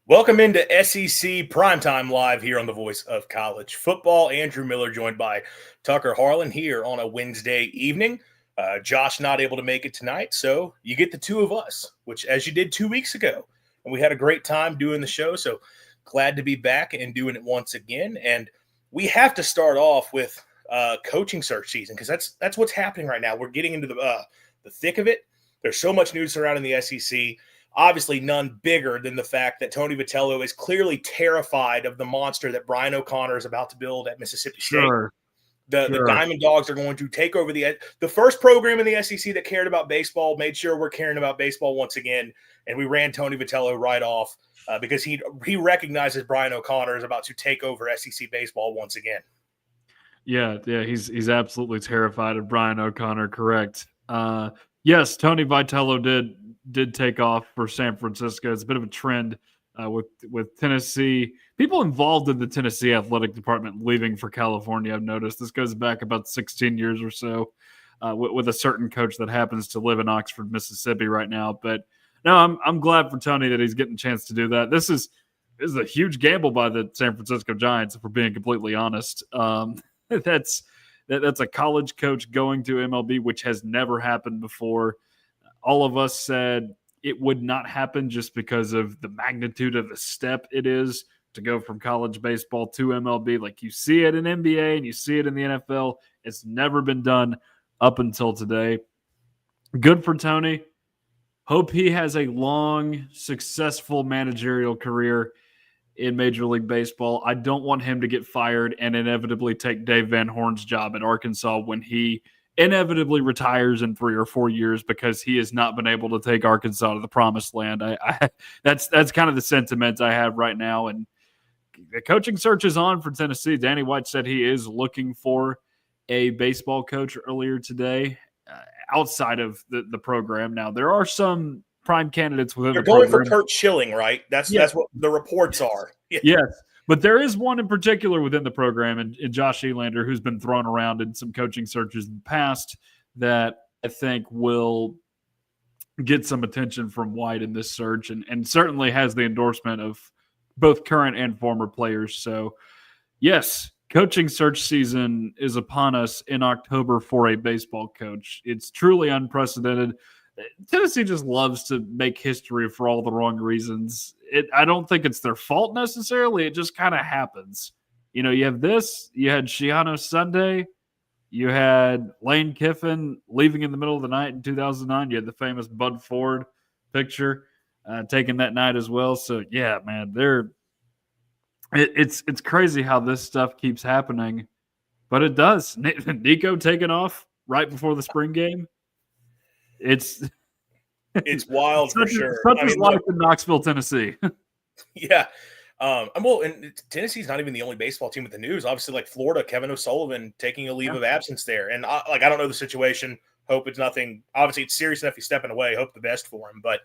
Welcome into SEC Primetime Live here on the Voice of College Football. Andrew Miller joined by Tucker Harlan here on a Wednesday evening. Josh not able to make it tonight, so you get the two of us, which as you did 2 weeks ago. And we had a great time doing the show, so glad to be back and doing it once again. And we have to start off with coaching search season because that's what's happening right now. We're getting into the thick of it. There's so much news surrounding the SEC. Obviously, none bigger than the fact that Tony Vitello is clearly terrified of the monster that Brian O'Connor is about to build at Mississippi State. The Diamond Dogs are going to take over the first program in the SEC that cared about baseball, made sure we're caring about baseball once again, and we ran Tony Vitello right off because he recognizes Brian O'Connor is about to take over SEC baseball once again. Yeah, he's absolutely terrified of Brian O'Connor, correct. Yes, Tony Vitello did take off for San Francisco. It's a bit of a trend with Tennessee. People involved in the Tennessee athletic department leaving for California, I've noticed. This goes back about 16 years or so with a certain coach that happens to live in Oxford, Mississippi right now. But no, I'm glad for Tony that he's getting a chance to do that. This is a huge gamble by the San Francisco Giants, if we're being completely honest. That's a college coach going to MLB, which has never happened before. All of us said it would not happen just because of the magnitude of the step it is to go from college baseball to MLB. Like you see it in NBA and you see it in the NFL. It's never been done up until today. Good for Tony. Hope he has a long, successful managerial career in Major League Baseball. I don't want him to get fired and inevitably take Dave Van Horn's job at Arkansas when he inevitably retires in 3 or 4 years because he has not been able to take Arkansas to the promised land. That's kind of the sentiment I have right now. And the coaching search is on for Tennessee. Danny White said he is looking for a baseball coach earlier today outside of the program. Now, there are some prime candidates within the program. They're going for Kurt Schilling, right? That's what the reports are. Yeah. Yes. But there is one in particular within the program, and Josh Elander, who's been thrown around in some coaching searches in the past, that I think will get some attention from White in this search, and certainly has the endorsement of both current and former players. So, yes, coaching search season is upon us in October for a baseball coach. It's truly unprecedented. Tennessee just loves to make history for all the wrong reasons. I don't think it's their fault necessarily. It just kind of happens. You know, you have this. You had Shiano Sunday. You had Lane Kiffin leaving in the middle of the night in 2009. You had the famous Bud Ford picture taken that night as well. So, yeah, man, it's crazy how this stuff keeps happening. But it does. Nico taking off right before the spring game. It's wild for sure. Such is life in Knoxville, Tennessee. Yeah. And Tennessee's not even the only baseball team with the news. Obviously, like Florida, Kevin O'Sullivan taking a leave of absence there. And I don't know the situation. Hope it's nothing. Obviously, it's serious enough he's stepping away. Hope the best for him. But,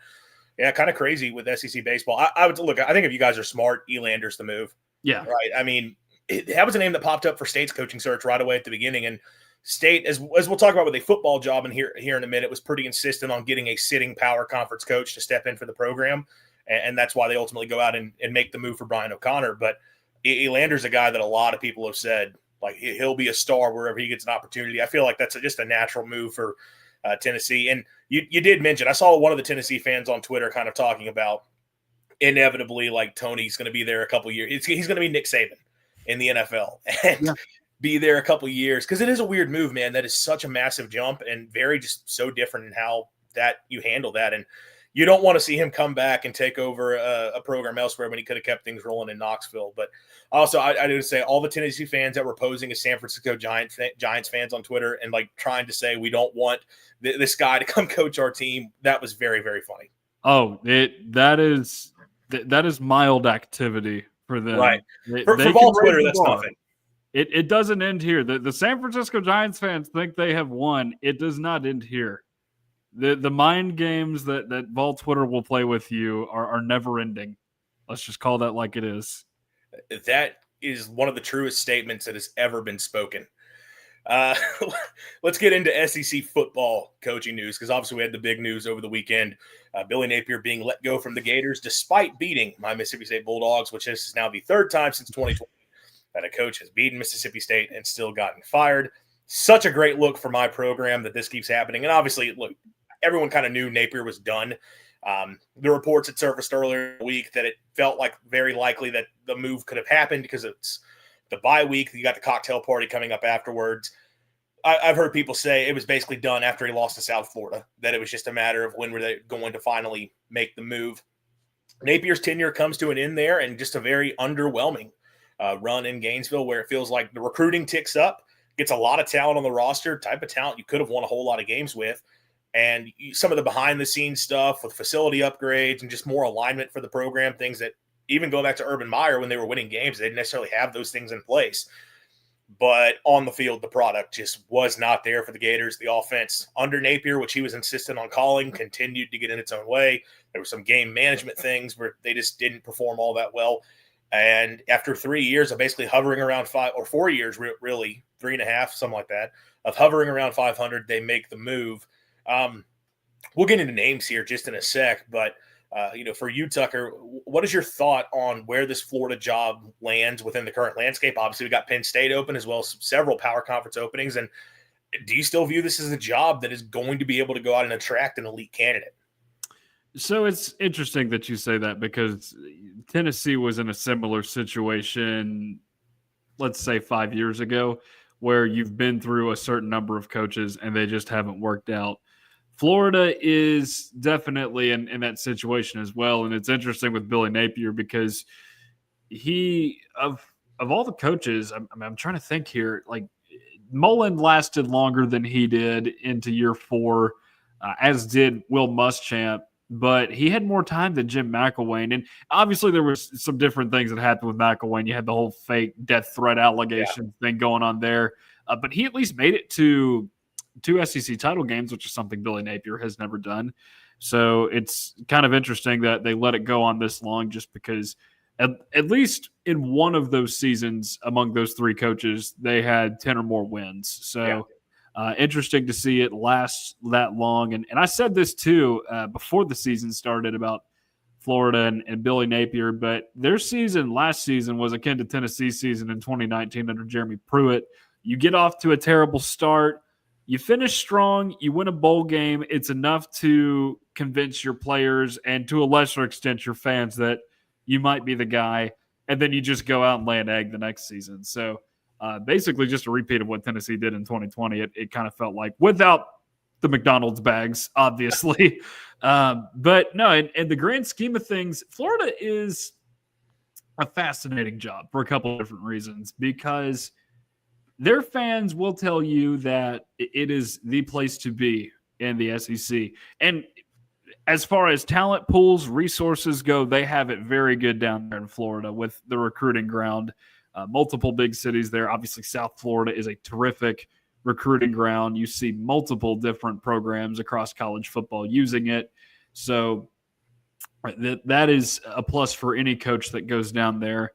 yeah, kind of crazy with SEC baseball. I would look, I think if you guys are smart, Elander's the move. Yeah. Right. I mean, that was a name that popped up for State's coaching search right away at the beginning. And State, as we'll talk about with a football job in here in a minute, was pretty insistent on getting a sitting power conference coach to step in for the program. And that's why they ultimately go out and make the move for Brian O'Connor. But Elander's a guy that a lot of people have said, like, he'll be a star wherever he gets an opportunity. I feel like that's just a natural move for Tennessee. And you did mention, I saw one of the Tennessee fans on Twitter kind of talking about inevitably, like, Tony's going to be there a couple years. He's going to be Nick Saban in the NFL. And be there a couple years, because it is a weird move, man. That is such a massive jump and very just so different in how that you handle that. And you don't want to see him come back and take over a program elsewhere when he could have kept things rolling in Knoxville. But also, I do say all the Tennessee fans that were posing as San Francisco Giants fans on Twitter and like trying to say we don't want this guy to come coach our team, that was very, very funny. Oh, that is mild activity for them. Right. For ball Twitter, that's nothing. It doesn't end here. The San Francisco Giants fans think they have won. It does not end here. The mind games that Vol Twitter will play with you are never ending. Let's just call that like it is. That is one of the truest statements that has ever been spoken. Uh, let's get into SEC football coaching news, because obviously we had the big news over the weekend. Billy Napier being let go from the Gators despite beating my Mississippi State Bulldogs, which is now the third time since 2020 that a coach has beaten Mississippi State and still gotten fired. Such a great look for my program that this keeps happening. And obviously, look, everyone kind of knew Napier was done. The reports had surfaced earlier in the week that it felt like very likely that the move could have happened because it's the bye week. You got the cocktail party coming up afterwards. I've heard people say it was basically done after he lost to South Florida, that it was just a matter of when were they going to finally make the move. Napier's tenure comes to an end there, and just a very underwhelming run in Gainesville, where it feels like the recruiting ticks up, gets a lot of talent on the roster, type of talent you could have won a whole lot of games with. And some of the behind-the-scenes stuff with facility upgrades and just more alignment for the program, things that even go back to Urban Meyer when they were winning games, they didn't necessarily have those things in place. But on the field, the product just was not there for the Gators. The offense under Napier, which he was insistent on calling, continued to get in its own way. There were some game management things where they just didn't perform all that well. And after 3 years of basically hovering around 4 years, really 3.5, something like that, of hovering around 500, they make the move. We'll get into names here just in a sec, but for you, Tucker, what is your thought on where this Florida job lands within the current landscape? Obviously, we got Penn State open as well as several power conference openings. And do you still view this as a job that is going to be able to go out and attract an elite candidate? So it's interesting that you say that, because Tennessee was in a similar situation, let's say 5 years ago, where you've been through a certain number of coaches and they just haven't worked out. Florida is definitely in that situation as well. And it's interesting with Billy Napier, because he, of all the coaches, I'm trying to think here, like Mullen lasted longer than he did into year 4, as did Will Muschamp, but he had more time than Jim McElwain. And obviously there was some different things that happened with McElwain. You had the whole fake death threat allegation thing going on there. But he at least made it to 2 SEC title games, which is something Billy Napier has never done. So it's kind of interesting that they let it go on this long, just because at least in one of those seasons among those 3 coaches, they had 10 or more wins. So interesting to see it last that long. And I said this too before the season started about Florida and Billy Napier, but their season last season was akin to Tennessee's season in 2019 under Jeremy Pruitt. You get off to a terrible start. You finish strong, you win a bowl game. It's enough to convince your players and to a lesser extent your fans that you might be the guy, and then you just go out and lay an egg the next season. So basically just a repeat of what Tennessee did in 2020. It kind of felt like, without the McDonald's bags, obviously. But no, in the grand scheme of things, Florida is a fascinating job for a couple of different reasons, because their fans will tell you that it is the place to be in the SEC. And as far as talent pools, resources go, they have it very good down there in Florida with the recruiting ground. Multiple big cities there. Obviously, South Florida is a terrific recruiting ground. You see multiple different programs across college football using it. So that is a plus for any coach that goes down there.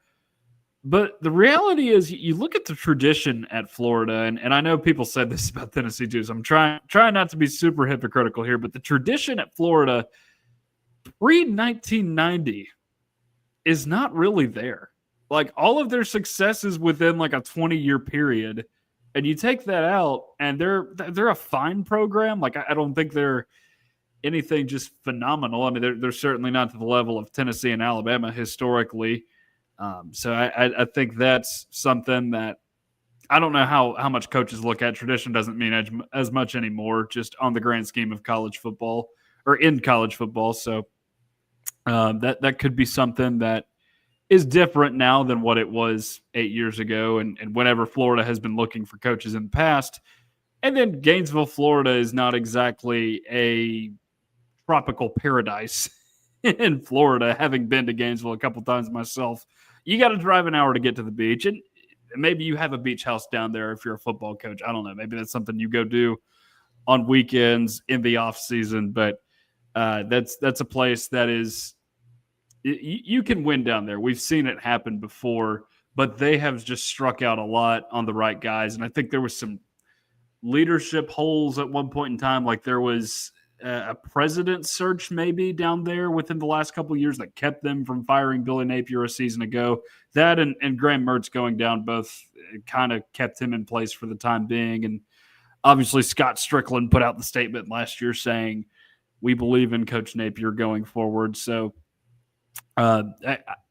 But the reality is, you look at the tradition at Florida, and I know people said this about Tennessee too, so I'm trying not to be super hypocritical here, but the tradition at Florida pre-1990 is not really there. Like, all of their successes within like a 20-year period, and you take that out, and they're a fine program. Like, I don't think they're anything just phenomenal. I mean, they're certainly not to the level of Tennessee and Alabama historically. So I think that's something that I don't know how much coaches look at. Tradition doesn't mean as much anymore, just on the grand scheme of college football or in college football. So that could be something that is different now than what it was 8 years ago, and whenever Florida has been looking for coaches in the past. And then Gainesville, Florida is not exactly a tropical paradise in Florida, having been to Gainesville a couple times myself. You got to drive an hour to get to the beach, and maybe you have a beach house down there if you're a football coach. I don't know. Maybe that's something you go do on weekends in the off season, but that's a place that is you can win down there. We've seen it happen before, but they have just struck out a lot on the right guys, and I think there was some leadership holes at one point in time. Like there was a president search maybe down there within the last couple of years that kept them from firing Billy Napier a season ago. That and Graham Mertz going down both kind of kept him in place for the time being. And obviously Scott Strickland put out the statement last year saying, we believe in Coach Napier going forward. So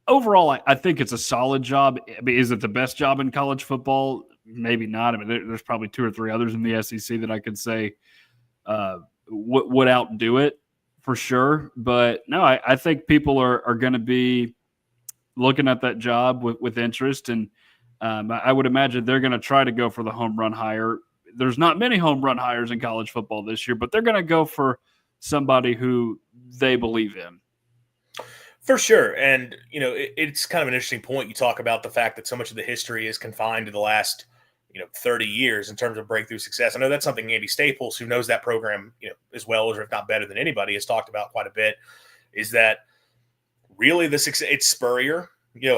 overall, I think it's a solid job. I mean, is it the best job in college football? Maybe not. I mean, there's probably 2 or 3 others in the SEC that I could say would outdo it for sure. But no, I think people are going to be looking at that job with interest. And I would imagine they're going to try to go for the home run hire. There's not many home run hires in college football this year, but they're going to go for somebody who they believe in. For sure. And, it's kind of an interesting point. You talk about the fact that so much of the history is confined to the last 30 years in terms of breakthrough success. I know that's something Andy Staples, who knows that program, as well as, or if not better than anybody, has talked about quite a bit, is that really the success, it's Spurrier,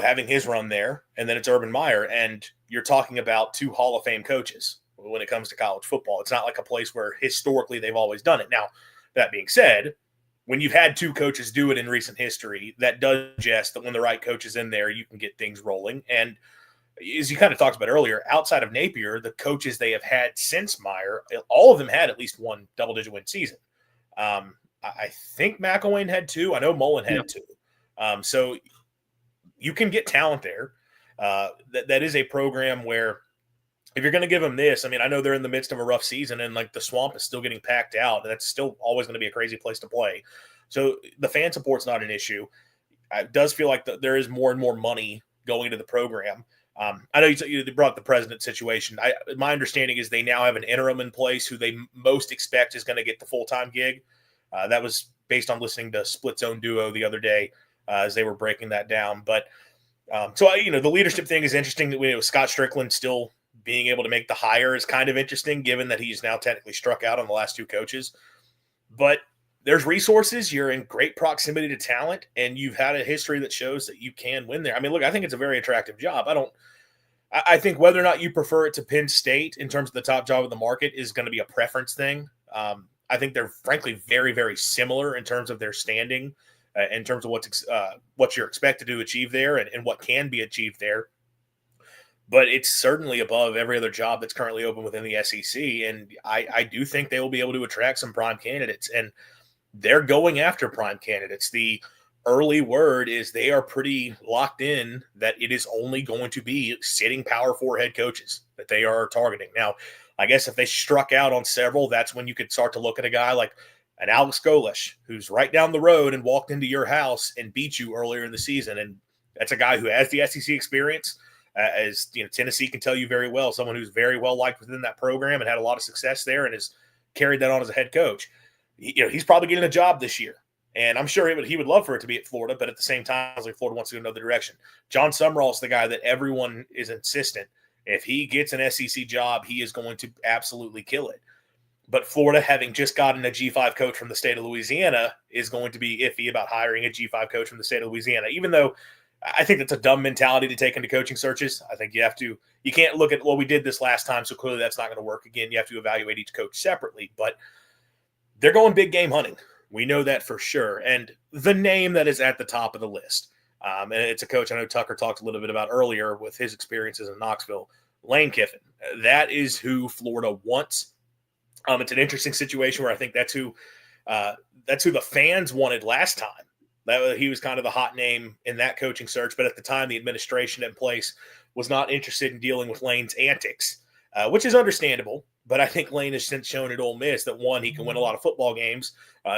having his run there, and then it's Urban Meyer. And you're talking about 2 Hall of Fame coaches when it comes to college football. It's not like a place where historically they've always done it. Now, that being said, when you've had 2 coaches do it in recent history, that does suggest that when the right coach is in there, you can get things rolling. And as you kind of talked about earlier, outside of Napier, the coaches they have had since Meyer, all of them had at least one double-digit win season. I think McElwain had 2. I know Mullen had 2. So you can get talent there. That is a program where if you're going to give them this, I mean, I know they're in the midst of a rough season and like the swamp is still getting packed out. And that's still always going to be a crazy place to play. So the fan support's not an issue. It does feel like there is more and more money going into the program. I know you brought up the president situation. My understanding is they now have an interim in place who they most expect is going to get the full-time gig. That was based on listening to Split Zone Duo the other day as they were breaking that down. But the leadership thing is interesting. Scott Strickland still being able to make the hire is kind of interesting, given that he's now technically struck out on the last 2 coaches. But there's resources. You're in great proximity to talent, and you've had a history that shows that you can win there. I mean, look, I think it's a very attractive job. I think whether or not you prefer it to Penn State in terms of the top job of the market is going to be a preference thing. I think they're frankly very, very similar in terms of their standing, in terms of what you're expected to achieve there and what can be achieved there. But it's certainly above every other job that's currently open within the SEC. And I do think they will be able to attract some prime candidates. And they're going after prime candidates. The early word is they are pretty locked in that it is only going to be sitting Power 4 head coaches that they are targeting. Now, I guess if they struck out on several, that's when you could start to look at a guy like an Alex Golesh, who's right down the road and walked into your house and beat you earlier in the season. And that's a guy who has the SEC experience. As Tennessee can tell you very well, someone who's very well liked within that program and had a lot of success there and has carried that on as a head coach. He's probably getting a job this year, and I'm sure he would love for it to be at Florida, but at the same time, I was like, Florida wants to go another direction. John Summerall is the guy that everyone is insistent. If he gets an SEC job, he is going to absolutely kill it. But Florida, having just gotten a G5 coach from the state of Louisiana, is going to be iffy about hiring a G5 coach from the state of Louisiana, even though I think that's a dumb mentality to take into coaching searches. I think you can't look at, well, we did this last time, so clearly that's not going to work again. You have to evaluate each coach separately, but they're going big game hunting. We know that for sure. And the name that is at the top of the list, and it's a coach I know Tucker talked a little bit about earlier with his experiences in Knoxville, Lane Kiffin. That is who Florida wants. It's an interesting situation where I think that's who the fans wanted last time. He was kind of the hot name in that coaching search, but at the time, the administration in place was not interested in dealing with Lane's antics, which is understandable. But I think Lane has since shown at Ole Miss that, 1, he can win a lot of football games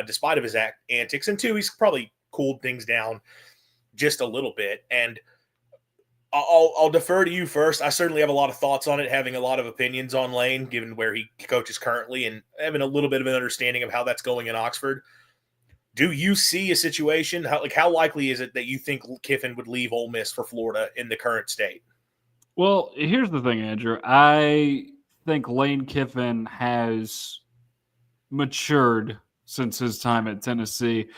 despite of his antics, and 2, he's probably cooled things down just a little bit. And I'll defer to you first. I certainly have a lot of thoughts on it, having a lot of opinions on Lane, given where he coaches currently, and having a little bit of an understanding of how that's going in Oxford. Do you see a situation? How likely is it that you think Kiffin would leave Ole Miss for Florida in the current state? Well, here's the thing, Andrew. I think Lane Kiffin has matured since his time at Tennessee.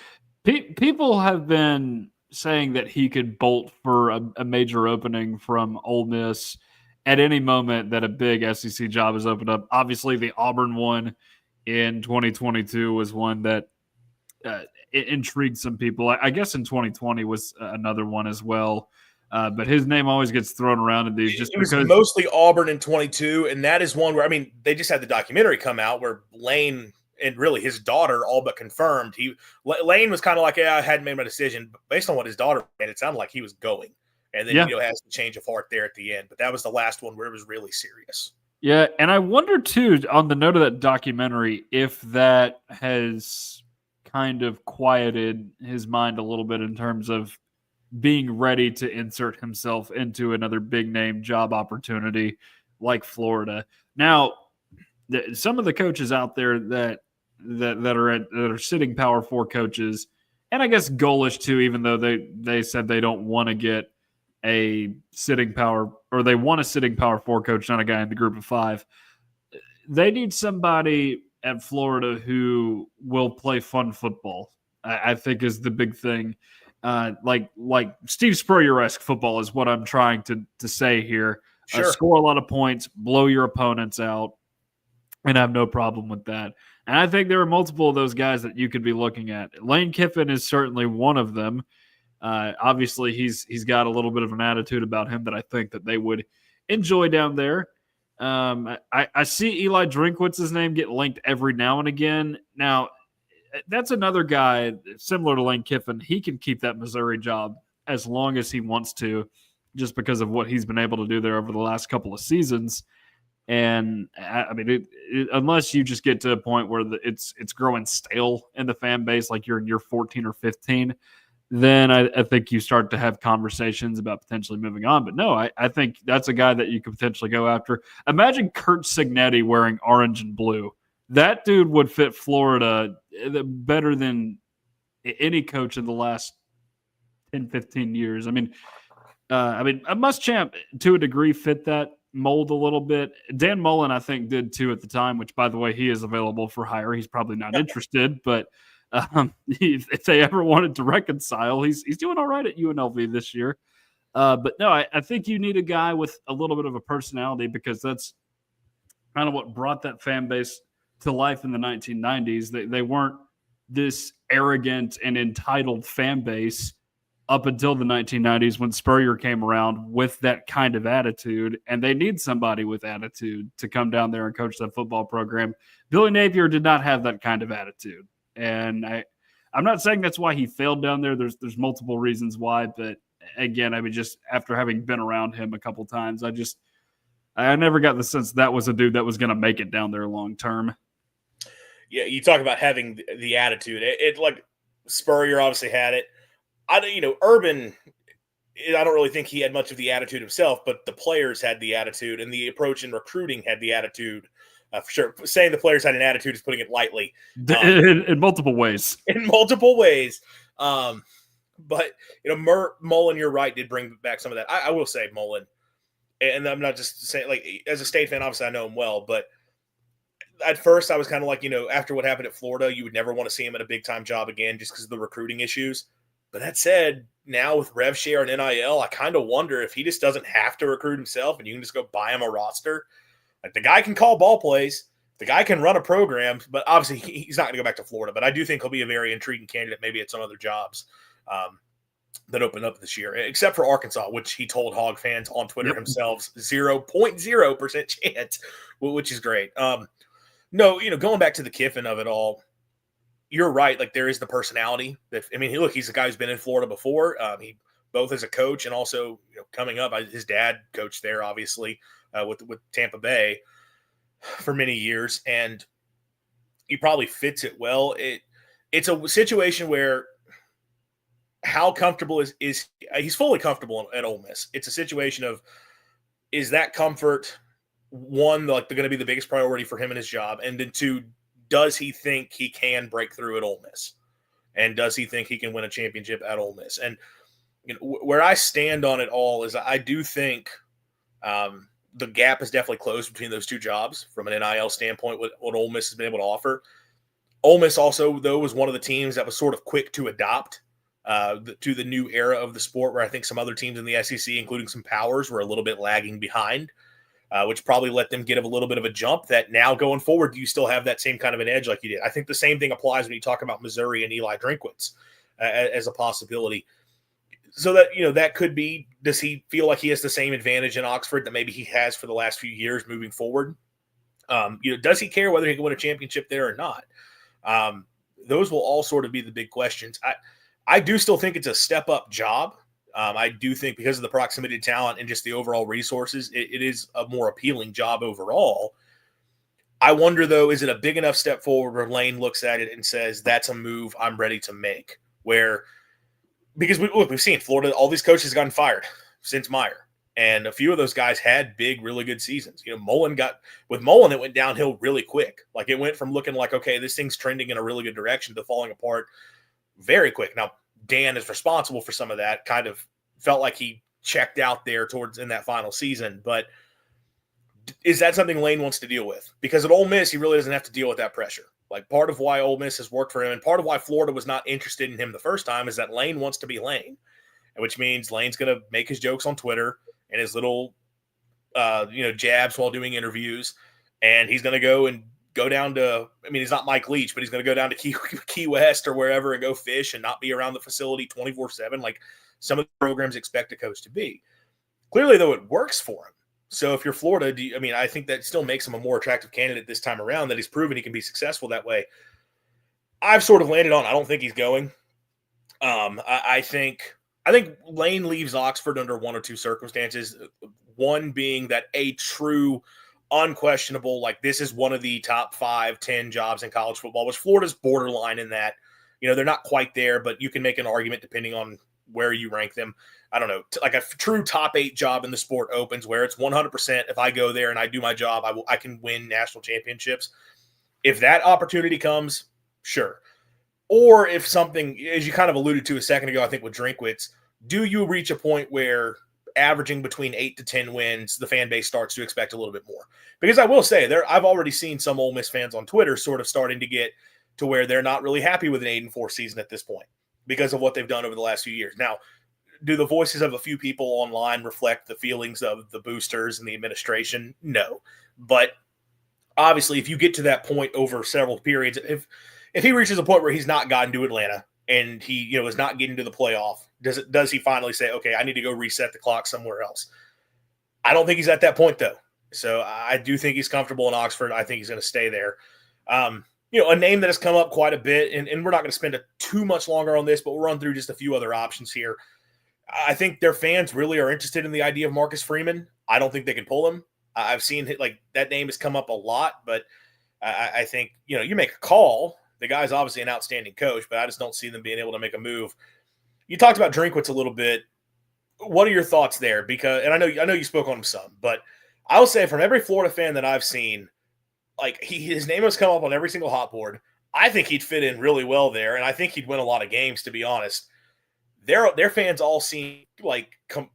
People have been saying that he could bolt for a major opening from Ole Miss, at any moment that a big SEC job is opened up. Obviously, the Auburn one in 2022 was one that it intrigued some people. I guess in 2020 was another one as well. But his name always gets thrown around in these just It was because. mostly Auburn in 22, and that is one where, I mean, they just had the documentary come out where Lane and really his daughter all but confirmed. Lane was kind of like, yeah, I hadn't made my decision. But based on what his daughter made, it sounded like he was going. And then, has the change of heart there at the end. But that was the last one where it was really serious. Yeah, and I wonder, too, on the note of that documentary, if that has kind of quieted his mind a little bit in terms of being ready to insert himself into another big-name job opportunity like Florida. Now, some of the coaches out there that are sitting Power 4 coaches, and I guess Golish, too, even though they said they don't want to get a sitting power, or they want a sitting Power 4 coach, not a guy in the group of 5. They need somebody at Florida who will play fun football, I think is the big thing. Like Steve Spurrier-esque football is what I'm trying to say here. Sure. Score a lot of points, blow your opponents out, and I have no problem with that. And I think there are multiple of those guys that you could be looking at. Lane Kiffin is certainly one of them. Obviously, he's got a little bit of an attitude about him that I think that they would enjoy down there. I see Eli Drinkwitz's name get linked every now and again. Now, that's another guy similar to Lane Kiffin. He can keep that Missouri job as long as he wants to, just because of what he's been able to do there over the last couple of seasons. And I mean, unless you just get to a point where it's growing stale in the fan base, like you're in year 14 or 15, then I think you start to have conversations about potentially moving on. But no, I think that's a guy that you could potentially go after. Imagine Kurt Signetti wearing orange and blue. That dude would fit Florida better than any coach in the last 10, 15 years. I mean, a Muschamp, to a degree, fit that mold a little bit. Dan Mullen, I think, did too at the time, which, by the way, he is available for hire. He's probably not interested, but if they ever wanted to reconcile, he's doing all right at UNLV this year. But no, I think you need a guy with a little bit of a personality, because that's kind of what brought that fan base to life in the 1990s. They weren't this arrogant and entitled fan base up until the 1990s when Spurrier came around with that kind of attitude, and they need somebody with attitude to come down there and coach that football program. Billy Napier did not have that kind of attitude, and I'm not saying that's why he failed down there. There's multiple reasons why, but again, I mean, just after having been around him a couple times, I never got the sense that was a dude that was going to make it down there long term. Yeah, you talk about having the attitude. It like Spurrier obviously had it. Urban, I don't really think he had much of the attitude himself, but the players had the attitude, and the approach in recruiting had the attitude. For sure. Saying the players had an attitude is putting it lightly. In multiple ways. In multiple ways. But, Mullen, you're right, did bring back some of that. I will say Mullen, and I'm not just saying, like, as a State fan, obviously I know him well, but at first I was kind of like, after what happened at Florida, you would never want to see him at a big-time job again just because of the recruiting issues. But that said, now with rev share and NIL, I kind of wonder if he just doesn't have to recruit himself and you can just go buy him a roster. Like, the guy can call ball plays. The guy can run a program, but obviously he's not going to go back to Florida. But I do think he'll be a very intriguing candidate maybe at some other jobs that open up this year, except for Arkansas, which he told Hog fans on Twitter himself, 0.0% chance, which is great. No, going back to the Kiffin of it all, you're right. Like, there is the personality that, he's a guy who's been in Florida before. He both as a coach and also, coming up, his dad coached there, obviously, with Tampa Bay for many years, and he probably fits it well. It's a situation where how comfortable is he's fully comfortable at Ole Miss. It's a situation of, is that comfort one, like, they're going to be the biggest priority for him in his job, and then two, does he think he can break through at Ole Miss? And does he think he can win a championship at Ole Miss? And where I stand on it all is I do think the gap is definitely closed between those two jobs from an NIL standpoint, what Ole Miss has been able to offer. Ole Miss also, though, was one of the teams that was sort of quick to adopt to the new era of the sport, where I think some other teams in the SEC, including some powers, were a little bit lagging behind. which probably let them get a little bit of a jump that now going forward, do you still have that same kind of an edge like you did? I think the same thing applies when you talk about Missouri and Eli Drinkwitz as a possibility. So that, that could be, does he feel like he has the same advantage in Oxford that maybe he has for the last few years moving forward? Does he care whether he can win a championship there or not? Those will all sort of be the big questions. I do still think it's a step up job. I do think because of the proximity to talent and just the overall resources, it is a more appealing job overall. I wonder, though, is it a big enough step forward where Lane looks at it and says, that's a move I'm ready to make? Because we've seen Florida, all these coaches have gotten fired since Meyer. And a few of those guys had big, really good seasons. Mullen with Mullen, it went downhill really quick. Like it went from looking like, okay, this thing's trending in a really good direction to falling apart very quick. Now, Dan is responsible for some of that. Kind of felt like he checked out there in that final season. But is that something Lane wants to deal with? Because at Ole Miss, he really doesn't have to deal with that pressure. Like part of why Ole Miss has worked for him and part of why Florida was not interested in him the first time is that Lane wants to be Lane, which means Lane's going to make his jokes on Twitter and his little, jabs while doing interviews. And he's going to go down to, he's not Mike Leach, but he's going to go down to Key West or wherever and go fish and not be around the facility 24/7 like some of the programs expect a coach to be. Clearly, though, it works for him. So if you're Florida, I think that still makes him a more attractive candidate this time around, that he's proven he can be successful that way. I've sort of landed on, I don't think he's going. I think Lane leaves Oxford under one or two circumstances. One being that a true, unquestionable, like this is one of the top 5-10 jobs in college football, which Florida's borderline in that. They're not quite there, but you can make an argument depending on where you rank them. I don't know, like a true top 8 job in the sport opens where it's 100%. If I go there and I do my job, I can win national championships. If that opportunity comes, sure. Or if something, as you kind of alluded to a second ago, I think with Drinkwitz, do you reach a point where averaging between 8 to 10 wins, the fan base starts to expect a little bit more? Because I will say I've already seen some Ole Miss fans on Twitter sort of starting to get to where they're not really happy with an 8-4 season at this point because of what they've done over the last few years. Now, do the voices of a few people online reflect the feelings of the boosters and the administration? No. But obviously, if you get to that point over several periods, if he reaches a point where he's not gotten to Atlanta and he is not getting to the playoff, does he finally say, okay, I need to go reset the clock somewhere else? I don't think he's at that point, though. So I do think he's comfortable in Oxford. I think he's going to stay there. A name that has come up quite a bit, and we're not going to spend too much longer on this, but we'll run through just a few other options here. I think their fans really are interested in the idea of Marcus Freeman. I don't think they can pull him. I've seen that name has come up a lot, but I think, you make a call. The guy's obviously an outstanding coach, but I just don't see them being able to make a move. You talked about Drinkwitz a little bit. What are your thoughts there? Because, and I know you spoke on him some, but I will say from every Florida fan that I've seen, his name has come up on every single hot board. I think he'd fit in really well there, and I think he'd win a lot of games, to be honest. Their fans all seem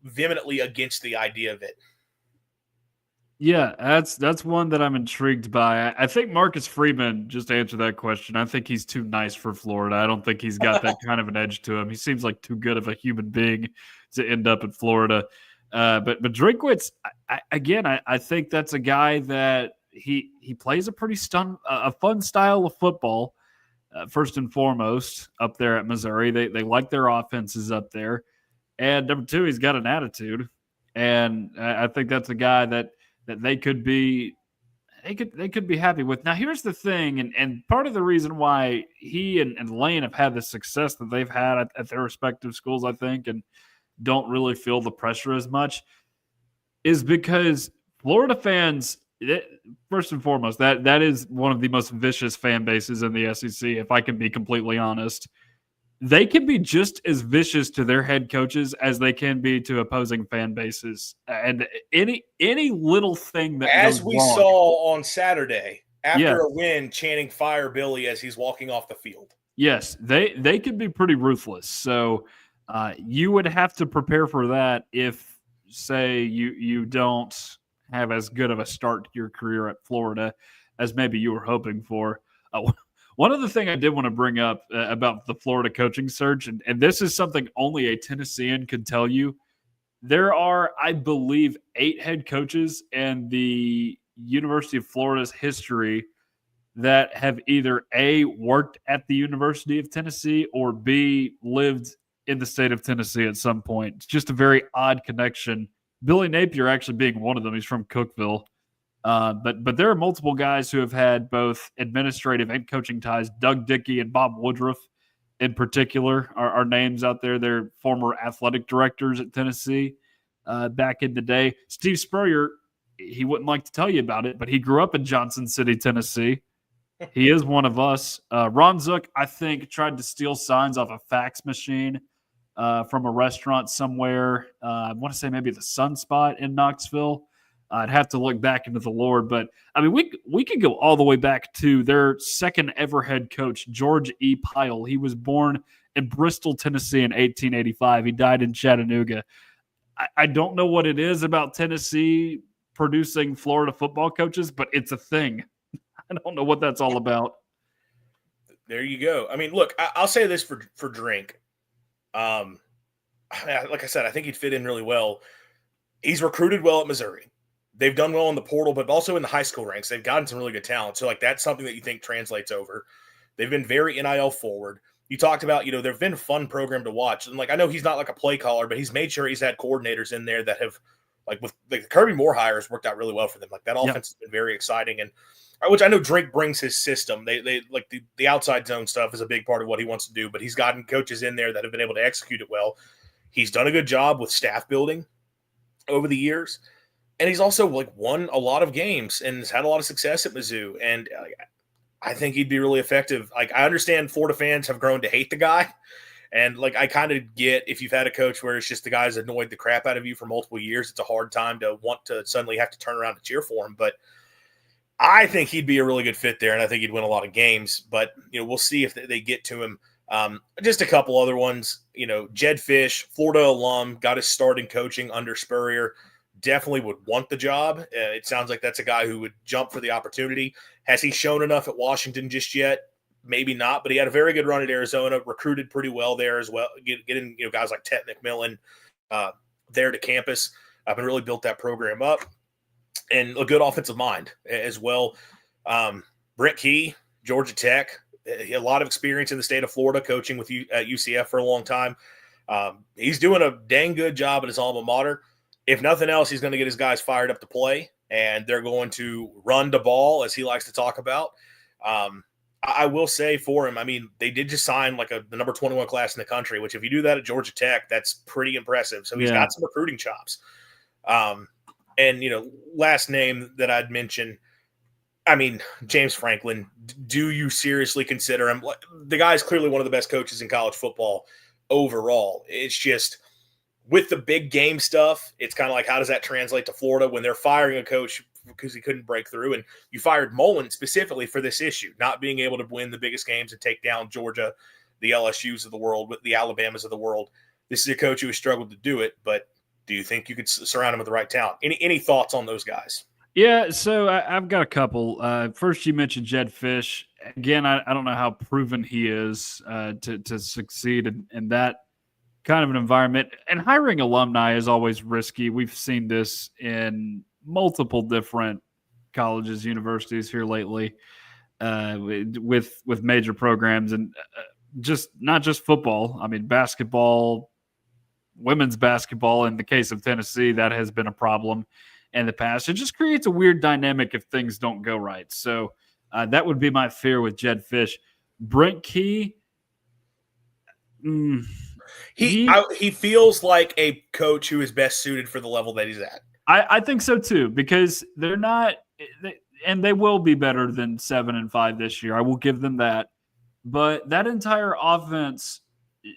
vehemently against the idea of it. Yeah, that's one that I'm intrigued by. I think Marcus Freeman, just to answer that question, I think he's too nice for Florida. I don't think he's got that kind of an edge to him. He seems like too good of a human being to end up in Florida. But Drinkwitz, I think that's a guy that he plays a pretty fun style of football. First and foremost, up there at Missouri, they like their offenses up there, and number two, he's got an attitude, and I think that's a guy that they could be happy with. Now, here's the thing, and part of the reason why he and Lane have had the success that they've had at their respective schools, I think, and don't really feel the pressure as much, is because Florida fans. First and foremost, that is one of the most vicious fan bases in the SEC, if I can be completely honest. They can be just as vicious to their head coaches as they can be to opposing fan bases. And any little thing that as goes we wrong, saw on Saturday after a win, chanting "Fire Billy" as he's walking off the field. Yes, they can be pretty ruthless. So you would have to prepare for that if, say, you don't have as good of a start to your career at Florida as maybe you were hoping for. One other thing I did want to bring up about the Florida coaching search, and this is something only a Tennessean could tell you, There are, I believe, 8 head coaches in the University of Florida's history that have either A, worked at the University of Tennessee, or B, lived in the state of Tennessee at some point. It's just a very odd connection. Billy Napier actually being one of them. He's from Cookeville. But there are multiple guys who have had both administrative and coaching ties. Doug Dickey and Bob Woodruff, in particular, are names out there. They're former athletic directors at Tennessee back in the day. Steve Spurrier, he wouldn't like to tell you about it, but he grew up in Johnson City, Tennessee. He is one of us. Ron Zook, I think, tried to steal signs off a fax machine from a restaurant somewhere. I want to say maybe the Sunspot in Knoxville. I'd have to look back into the Lord, but I mean, we could go all the way back to their second ever head coach, George E. Pyle. He was born in Bristol, Tennessee in 1885. He died in Chattanooga. I don't know what it is about Tennessee producing Florida football coaches, but it's a thing. I don't know what that's all about. There you go. I mean, look, I'll say this for Drink. Like I said, I think he'd fit in really well. He's recruited well at Missouri. They've done well in the portal, but also in the high school ranks. They've gotten some really good talent. So, like, that's something that you think translates over. They've been very NIL forward. You talked about, they've been a fun program to watch. And, like, I know he's not like a play caller, but he's made sure he's had coordinators in there that have, like, with the Kirby Moore hires worked out really well for them. Like, that offense has been very exciting. And which I know Drake brings his system. They like the outside zone stuff is a big part of what he wants to do, but he's gotten coaches in there that have been able to execute it well. He's done a good job with staff building over the years. And he's also like won a lot of games and has had a lot of success at Mizzou. And I think he'd be really effective. Like, I understand Florida fans have grown to hate the guy. And like, I kind of get if you've had a coach where it's just the guy's annoyed the crap out of you for multiple years, it's a hard time to want to suddenly have to turn around and cheer for him. But I think he'd be a really good fit there. And I think he'd win a lot of games, but we'll see if they get to him. Just a couple other ones, Jed Fish, Florida alum, got his start in coaching under Spurrier. Definitely would want the job. It sounds like that's a guy who would jump for the opportunity. Has he shown enough at Washington just yet? Maybe not, but he had a very good run at Arizona, recruited pretty well there as well, getting guys like Ted McMillan there to campus. I've really built that program up, and a good offensive mind as well. Brent Key, Georgia Tech, a lot of experience in the state of Florida, coaching with at UCF for a long time. He's doing a dang good job at his alma mater. If nothing else, he's going to get his guys fired up to play, and they're going to run the ball, as he likes to talk about. I will say for him, I mean, they did just sign like the number 21 class in the country, which if you do that at Georgia Tech, that's pretty impressive. So he's got some recruiting chops. And, last name that I'd mention, I mean, James Franklin, do you seriously consider him? The guy's clearly one of the best coaches in college football overall. It's just with the big game stuff, it's kind of like, how does that translate to Florida when they're firing a coach because he couldn't break through? And you fired Mullen specifically for this issue, not being able to win the biggest games and take down Georgia, the LSUs of the world, with the Alabamas of the world. This is a coach who has struggled to do it, but do you think you could surround him with the right talent? Any thoughts on those guys? Yeah, so I've got a couple. First, you mentioned Jed Fish. Again, I don't know how proven he is to succeed in that kind of an environment. And hiring alumni is always risky. We've seen this in multiple different colleges, universities here lately with major programs, and just not just football. I mean, basketball, women's basketball. In the case of Tennessee, that has been a problem in the past. It just creates a weird dynamic if things don't go right. So that would be my fear with Jed Fish. Brent Key, he feels like a coach who is best suited for the level that he's at. I think so too, because they're not, and they will be better than 7-5 this year. I will give them that. But that entire offense,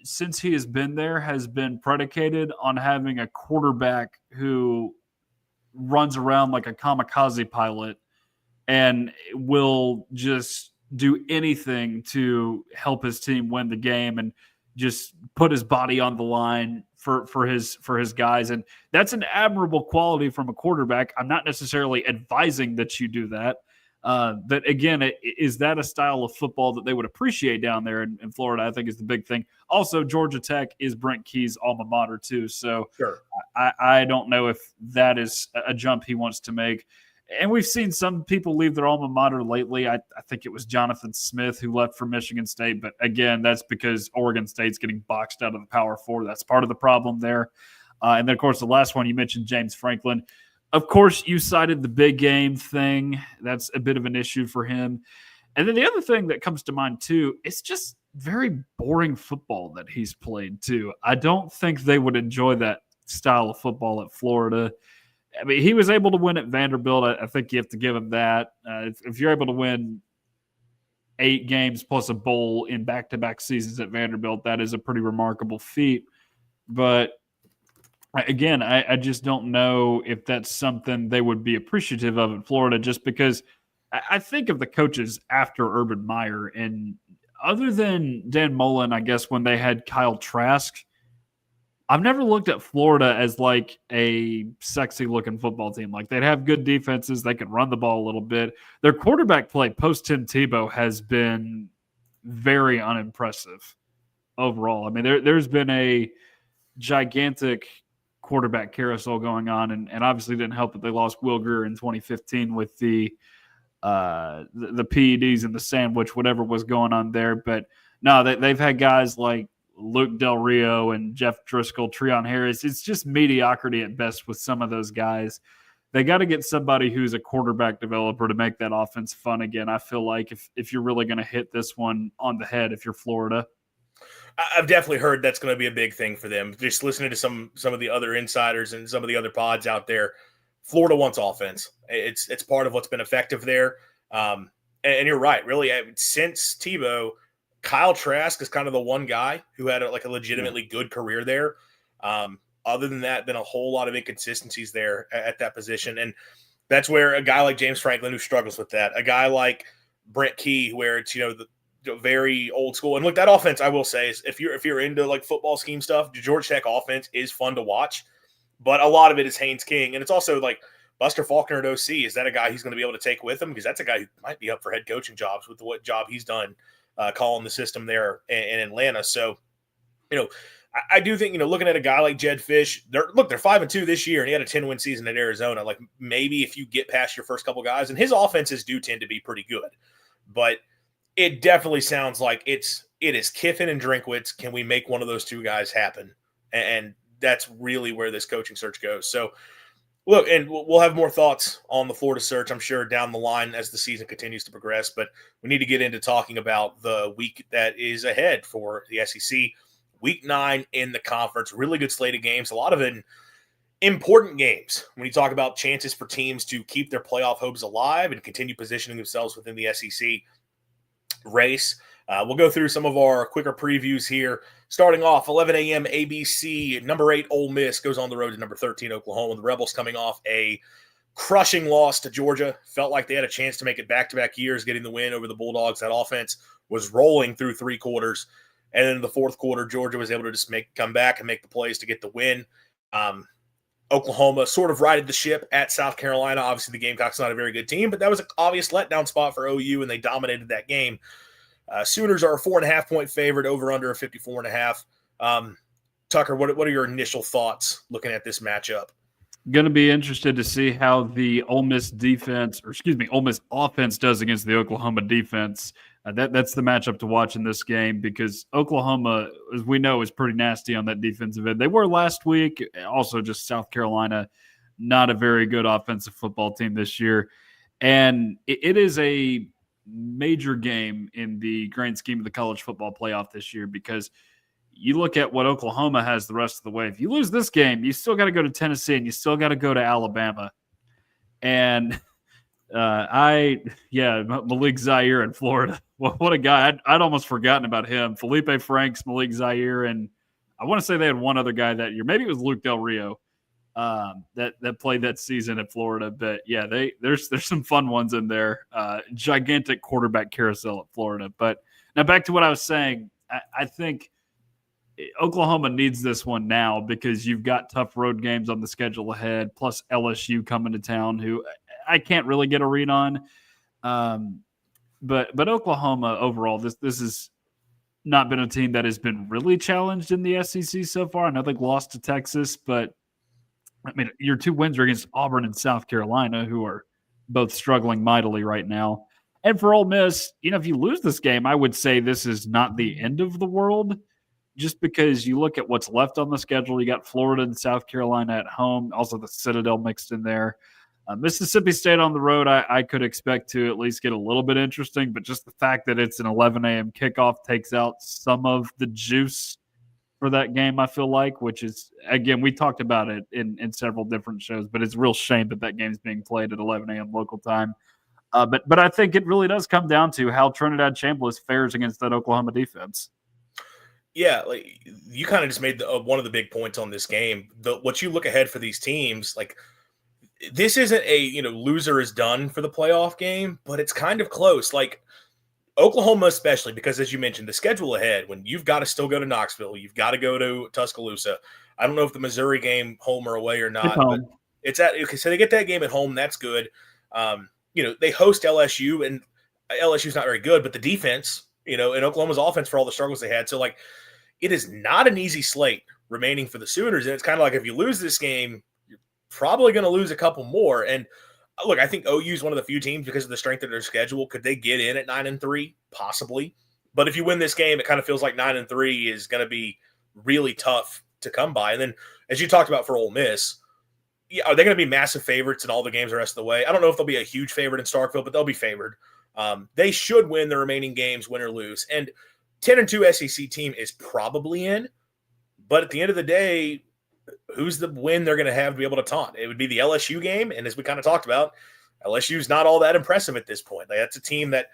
since he has been there, has been predicated on having a quarterback who runs around like a kamikaze pilot and will just do anything to help his team win the game and just put his body on the line for his guys. And that's an admirable quality from a quarterback. I'm not necessarily advising that you do that. But again, is that a style of football that they would appreciate down there in Florida? I think is the big thing. Also, Georgia Tech is Brent Key's alma mater too. So sure. I don't know if that is a jump he wants to make. And we've seen some people leave their alma mater lately. I think it was Jonathan Smith who left for Michigan State. But again, that's because Oregon State's getting boxed out of the Power Four. That's part of the problem there. And then, of course, the last one you mentioned, James Franklin. Of course, you cited the big game thing. That's a bit of an issue for him. And then the other thing that comes to mind, too, it's just very boring football that he's played, too. I don't think they would enjoy that style of football at Florida. I mean, he was able to win at Vanderbilt. I think you have to give him that. If you're able to win 8 games plus a bowl in back-to-back seasons at Vanderbilt, that is a pretty remarkable feat. But again, I just don't know if that's something they would be appreciative of in Florida, just because I think of the coaches after Urban Meyer, and other than Dan Mullen, I guess when they had Kyle Trask, I've never looked at Florida as like a sexy looking football team. Like, they'd have good defenses. They could run the ball a little bit. Their quarterback play post Tim Tebow has been very unimpressive overall. I mean, there's been a gigantic quarterback carousel going on, and obviously didn't help that they lost Will Grier in 2015 with the PEDs and the sandwich, whatever was going on there. But no, they've had guys like Luke Del Rio and Jeff Driscoll, Treon Harris. It's just mediocrity at best with some of those guys. They got to get somebody who's a quarterback developer to make that offense fun again. I feel like if you're really going to hit this one on the head, if you're Florida. I've definitely heard that's going to be a big thing for them. Just listening to some of the other insiders and some of the other pods out there, Florida wants offense. It's part of what's been effective there. And you're right. Really, since Tebow, Kyle Trask is kind of the one guy who had a legitimately good career there. Other than that, been a whole lot of inconsistencies there at that position. And that's where a guy like James Franklin, who struggles with that, a guy like Brent Key, where it's, the very old school. And look, that offense, I will say, is if you're into like football scheme stuff, the Georgia Tech offense is fun to watch, but a lot of it is Haynes King. And it's also like Buster Faulkner at OC. Is that a guy he's going to be able to take with him? Because that's a guy who might be up for head coaching jobs with what job he's done calling the system there in Atlanta. So, I do think, looking at a guy like Jed Fish, they're 5-2 this year, and he had a 10-win season at Arizona. Like, maybe if you get past your first couple guys, and his offenses do tend to be pretty good, but it definitely sounds like it is Kiffin and Drinkwitz. Can we make one of those two guys happen? And that's really where this coaching search goes. So, look, and we'll have more thoughts on the Florida search, I'm sure, down the line as the season continues to progress. But we need to get into talking about the week that is ahead for the SEC. Week 9 in the conference. Really good slate of games. A lot of it important games when you talk about chances for teams to keep their playoff hopes alive and continue positioning themselves within the SEC race. We'll go through some of our quicker previews here. Starting off, 11 a.m. ABC, number 8 Ole Miss goes on the road to number 13 Oklahoma. The Rebels coming off a crushing loss to Georgia. Felt like they had a chance to make it back-to-back years, getting the win over the Bulldogs. That offense was rolling through 3 quarters. And then in the 4th quarter, Georgia was able to just come back and make the plays to get the win. Oklahoma sort of righted the ship at South Carolina. Obviously, the Gamecocks not a very good team, but that was an obvious letdown spot for OU, and they dominated that game. Sooners are a 4.5-point favorite, over under a 54.5. Tucker, what are your initial thoughts looking at this matchup? Going to be interested to see how the Ole Miss Ole Miss offense does against the Oklahoma defense. That's the matchup to watch in this game, because Oklahoma, as we know, is pretty nasty on that defensive end. They were last week. Also, just South Carolina, not a very good offensive football team this year. And it is a major game in the grand scheme of the college football playoff this year, because you look at what Oklahoma has the rest of the way. If you lose this game, you still got to go to Tennessee and you still got to go to Alabama. And Malik Zaire in Florida. What a guy. I'd almost forgotten about him. Felipe Franks, Malik Zaire, and I want to say they had one other guy that year. Maybe it was Luke Del Rio that played that season at Florida. But, yeah, there's some fun ones in there. Gigantic quarterback carousel at Florida. But now back to what I was saying. I think Oklahoma needs this one now, because you've got tough road games on the schedule ahead, plus LSU coming to town, who I can't really get a read on. But Oklahoma overall, this has not been a team that has been really challenged in the SEC so far. I know they've lost to Texas, but I mean, your 2 wins are against Auburn and South Carolina, who are both struggling mightily right now. And for Ole Miss, if you lose this game, I would say this is not the end of the world, just because you look at what's left on the schedule. You got Florida and South Carolina at home, also the Citadel mixed in there. Mississippi State on the road, I could expect to at least get a little bit interesting, but just the fact that it's an 11 a.m. kickoff takes out some of the juice for that game, I feel like, which is, again, we talked about it in several different shows, but it's a real shame that that game's being played at 11 a.m. local time. But I think it really does come down to how Trinidad Chambliss fares against that Oklahoma defense. Yeah, like you kind of just made one of the big points on this game. What you look ahead for these teams, like this isn't a loser is done for the playoff game, but it's kind of close. Like Oklahoma, especially because, as you mentioned, the schedule ahead, when you've got to still go to Knoxville, you've got to go to Tuscaloosa. I don't know if the Missouri game home or away or not, but it's so they get that game at home. That's good. They host LSU, and LSU's not very good, but the defense, and Oklahoma's offense for all the struggles they had. So, like, it is not an easy slate remaining for the Sooners. And it's kind of like if you lose this game, you're probably going to lose a couple more. And look, I think OU is one of the few teams because of the strength of their schedule. Could they get in at 9-3? Possibly. But if you win this game, it kind of feels like 9-3 is going to be really tough to come by. And then, as you talked about for Ole Miss, are they going to be massive favorites in all the games the rest of the way? I don't know if they'll be a huge favorite in Starkville, but they'll be favored. They should win the remaining games, win or lose. And 10-2 SEC team is probably in. But at the end of the day, who's the win they're going to have to be able to taunt? It would be the LSU game. And as we kind of talked about, LSU's not all that impressive at this point. Like, that's a team that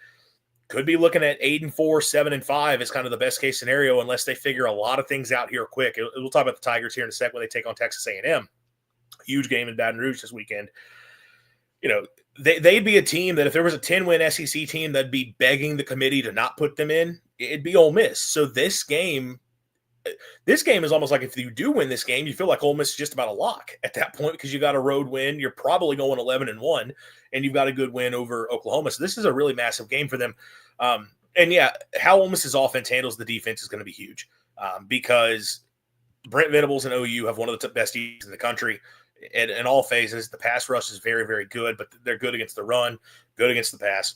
could be looking at 8-4, 7-5 as kind of the best case scenario, unless they figure a lot of things out here quick. We'll talk about the Tigers here in a sec when they take on Texas A&M. Huge game in Baton Rouge this weekend. They'd be a team that if there was a 10-win SEC team that'd be begging the committee to not put them in, it'd be Ole Miss. So this game is almost like if you do win this game, you feel like Ole Miss is just about a lock at that point because you got a road win. You're probably going 11-1, and you've got a good win over Oklahoma. So this is a really massive game for them. And yeah, how Ole Miss's offense handles the defense is going to be huge because Brent Venables and OU have one of the best defenses in the country. In all phases, the pass rush is very, very good, but they're good against the run, good against the pass.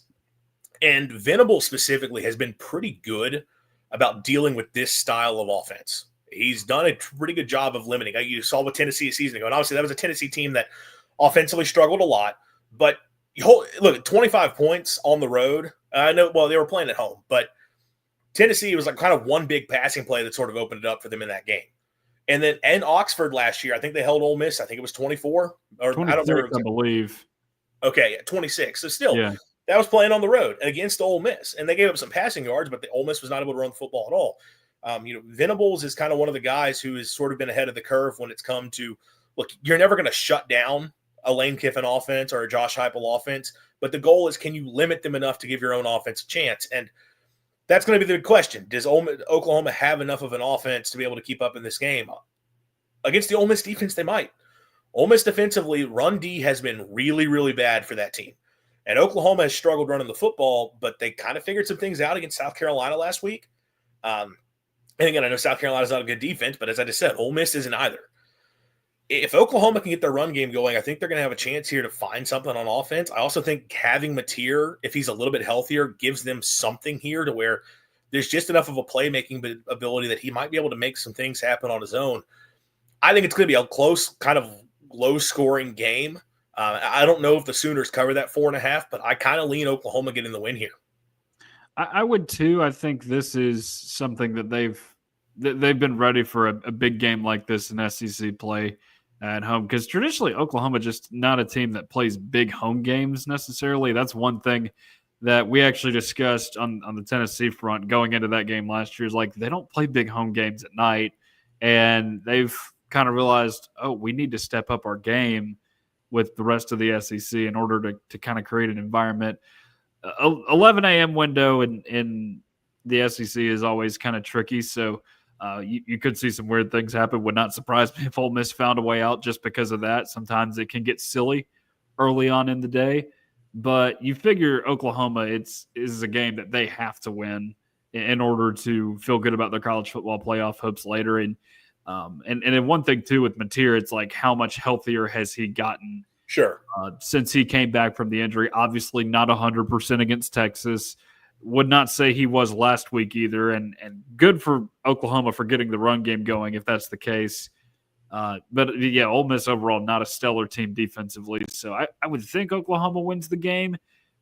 And Venables specifically has been pretty good about dealing with this style of offense. He's done a pretty good job of limiting. You saw with Tennessee a season ago, and obviously that was a Tennessee team that offensively struggled a lot. But look, 25 points on the road. I know, well, they were playing at home, but Tennessee was like kind of one big passing play that sort of opened it up for them in that game. And then Oxford last year, I think they held Ole Miss. I think it was 24 or 26, I don't remember. I believe. Okay, 26. So still, that was playing on the road against Ole Miss, and they gave up some passing yards, but the Ole Miss was not able to run the football at all. Venables is kind of one of the guys who has sort of been ahead of the curve when it's come to look. You're never going to shut down a Lane Kiffin offense or a Josh Heupel offense, but the goal is can you limit them enough to give your own offense a chance? And that's going to be the question. Does Oklahoma have enough of an offense to be able to keep up in this game? Against the Ole Miss defense, they might. Ole Miss defensively, run D has been really, really bad for that team. And Oklahoma has struggled running the football, but they kind of figured some things out against South Carolina last week. And again, I know South Carolina's not a good defense, but as I just said, Ole Miss isn't either. If Oklahoma can get their run game going, I think they're going to have a chance here to find something on offense. I also think having Napier, if he's a little bit healthier, gives them something here to where there's just enough of a playmaking ability that he might be able to make some things happen on his own. I think it's going to be a close, kind of low-scoring game. I don't know if the Sooners cover that 4.5, but I kind of lean Oklahoma getting the win here. I would too. I think this is something that they've been ready for a big game like this in SEC play at home, because traditionally Oklahoma just not a team that plays big home games necessarily. That's one thing that we actually discussed on the Tennessee front going into that game last year, is like they don't play big home games at night, and they've kind of realized, oh, we need to step up our game with the rest of the SEC in order to kind of create an environment. 11 a.m. window in the SEC is always kind of tricky, so you could see some weird things happen. Would not surprise me if Ole Miss found a way out just because of that. Sometimes it can get silly early on in the day, but you figure Oklahoma is a game that they have to win in order to feel good about their college football playoff hopes later. And And then one thing too with Napier, it's like how much healthier has he gotten? Sure. Since he came back from the injury. Obviously not 100% against Texas. Would not say he was last week either. And good for Oklahoma for getting the run game going if that's the case. But yeah, Ole Miss overall not a stellar team defensively. So I would think Oklahoma wins the game.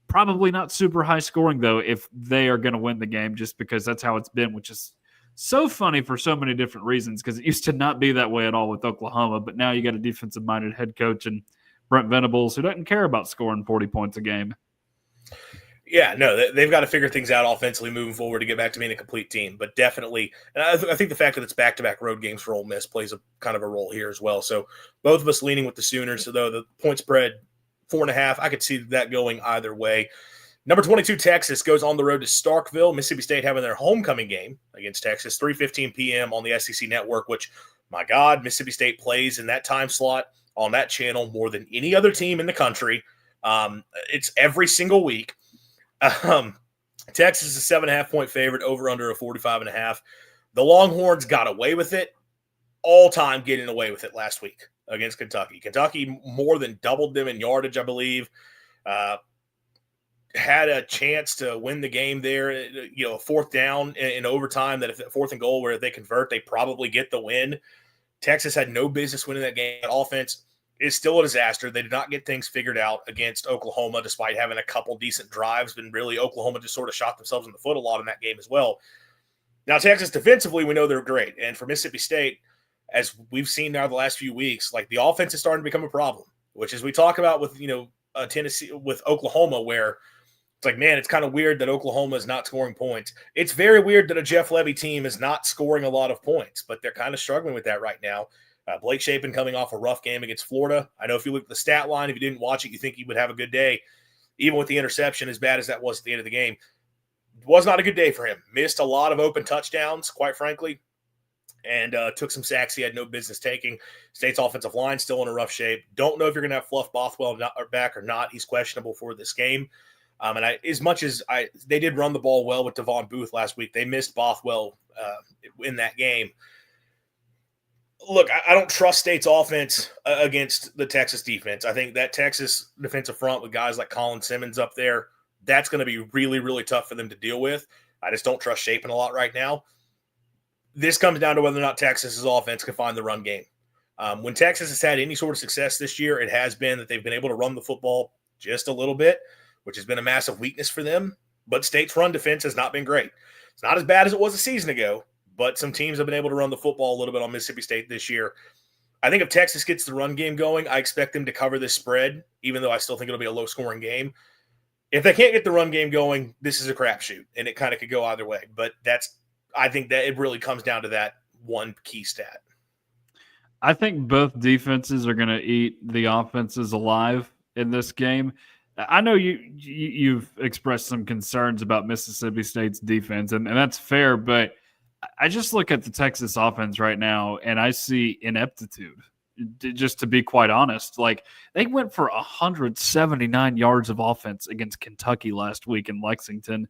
Probably not super high scoring though if they are going to win the game, just because that's how it's been, which is so funny for so many different reasons, because it used to not be that way at all with Oklahoma. But now you got a defensive-minded head coach and Brent Venables, who doesn't care about scoring 40 points a game. Yeah, no, they've got to figure things out offensively moving forward to get back to being a complete team. But definitely, and I think the fact that it's back-to-back road games for Ole Miss plays a kind of a role here as well. So both of us leaning with the Sooners, though the point spread 4.5, I could see that going either way. Number 22, Texas, goes on the road to Starkville. Mississippi State having their homecoming game against Texas, 3:15 p.m. on the SEC Network, which, my God, Mississippi State plays in that time slot on that channel more than any other team in the country. It's every single week. Texas is a 7.5-point favorite, over under a 45.5. The Longhorns got away with it, all time getting away with it last week against Kentucky. Kentucky more than doubled them in yardage, I believe. Had a chance to win the game there, fourth down in overtime, that if fourth and goal where they convert, they probably get the win. Texas had no business winning that game. That offense is still a disaster. They did not get things figured out against Oklahoma, despite having a couple decent drives, and really Oklahoma just sort of shot themselves in the foot a lot in that game as well. Now, Texas defensively, we know they're great. And for Mississippi State, as we've seen now the last few weeks, like the offense is starting to become a problem, which is we talk about with, Tennessee, with Oklahoma, where it's like, man, it's kind of weird that Oklahoma is not scoring points. It's very weird that a Jeff Levy team is not scoring a lot of points, but they're kind of struggling with that right now. Blake Shapen coming off a rough game against Florida. I know if you look at the stat line, if you didn't watch it, you think he would have a good day. Even with the interception, as bad as that was at the end of the game, it was not a good day for him. Missed a lot of open touchdowns, quite frankly, and took some sacks he had no business taking. State's offensive line still in a rough shape. Don't know if you're going to have Fluff Bothwell back or not. He's questionable for this game. They did run the ball well with Devon Booth last week, they missed Bothwell in that game. Look, I don't trust State's offense against the Texas defense. I think that Texas defensive front with guys like Colin Simmons up there, that's going to be really, really tough for them to deal with. I just don't trust Shapen a lot right now. This comes down to whether or not Texas's offense can find the run game. When Texas has had any sort of success this year, it has been that they've been able to run the football just a little bit, which has been a massive weakness for them. But State's run defense has not been great. It's not as bad as it was a season ago, but some teams have been able to run the football a little bit on Mississippi State this year. I think if Texas gets the run game going, I expect them to cover this spread, even though I still think it'll be a low-scoring game. If they can't get the run game going, this is a crapshoot, and it kind of could go either way. But I think that it really comes down to that one key stat. I think both defenses are going to eat the offenses alive in this game. I know you've expressed some concerns about Mississippi State's defense, and that's fair, but I just look at the Texas offense right now, and I see ineptitude, just to be quite honest. Like, they went for 179 yards of offense against Kentucky last week in Lexington,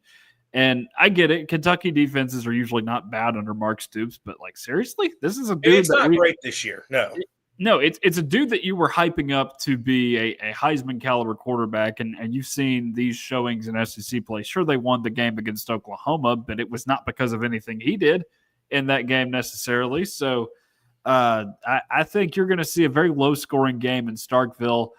and I get it. Kentucky defenses are usually not bad under Mark Stoops, but, like, seriously? This is a dude it's not great this year, no. No, it's a dude that you were hyping up to be a Heisman caliber quarterback, and you've seen these showings in SEC play. Sure, they won the game against Oklahoma, but it was not because of anything he did in that game necessarily. So I think you're going to see a very low-scoring game in Starkville.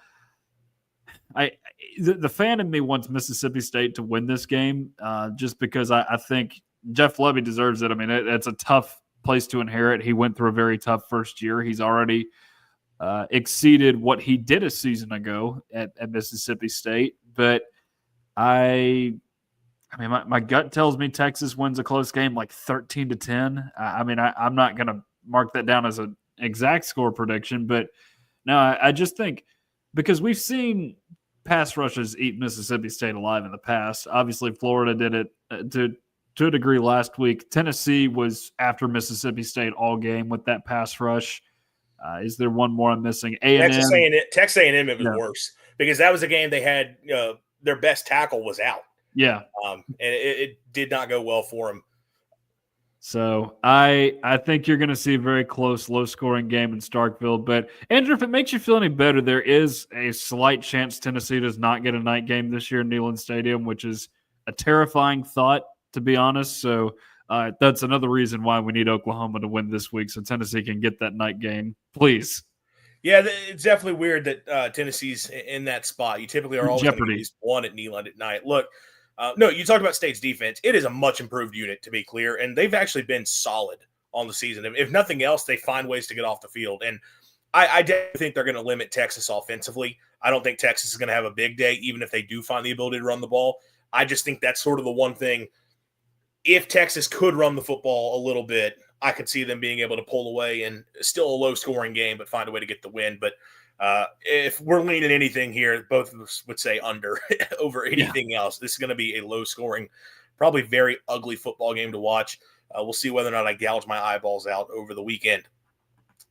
The fan in me wants Mississippi State to win this game just because I think Jeff Levy deserves it. I mean, it's a tough place to inherit. He went through a very tough first year. He's already exceeded what he did a season ago at Mississippi State. But my gut tells me Texas wins a close game like 13-10. I'm not going to mark that down as an exact score prediction, but no, I just think because we've seen pass rushes eat Mississippi State alive in the past. Obviously, Florida did it to a degree last week. Tennessee was after Mississippi State all game with that pass rush. Is there one more I'm missing? A&M. Texas A&M, it was worse because that was a game they had their best tackle was out. Yeah. And it did not go well for them. So I think you're going to see a very close, low-scoring game in Starkville. But, Andrew, if it makes you feel any better, there is a slight chance Tennessee does not get a night game this year in Neyland Stadium, which is a terrifying thought, to be honest. So that's another reason why we need Oklahoma to win this week so Tennessee can get that night game. Please. Yeah, it's definitely weird that Tennessee's in that spot. You typically are always going to get at least one at Neyland at night. Look, no, you talked about State's defense. It is a much improved unit, to be clear, and they've actually been solid on the season. If nothing else, they find ways to get off the field. And I definitely think they're going to limit Texas offensively. I don't think Texas is going to have a big day, even if they do find the ability to run the ball. I just think that's sort of the one thing. If Texas could run the football a little bit, I could see them being able to pull away and still a low-scoring game, but find a way to get the win. But if we're leaning anything here, both of us would say under over anything else. This is going to be a low-scoring, probably very ugly football game to watch. We'll see whether or not I gouge my eyeballs out over the weekend.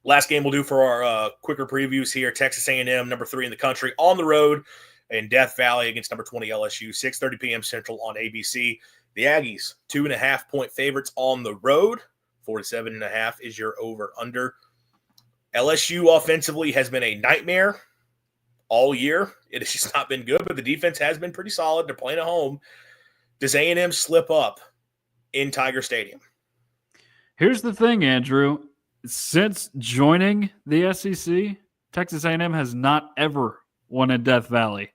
Last game we'll do for our quicker previews here, Texas A&M, number 3 in the country, on the road in Death Valley against number 20 LSU, 6:30 p.m. Central on ABC. The Aggies, 2.5-point favorites on the road. 47.5 is your over-under. LSU offensively has been a nightmare all year. It has just not been good, but the defense has been pretty solid. They're playing at home. Does A&M slip up in Tiger Stadium? Here's the thing, Andrew. Since joining the SEC, Texas A&M has not ever won in Death Valley.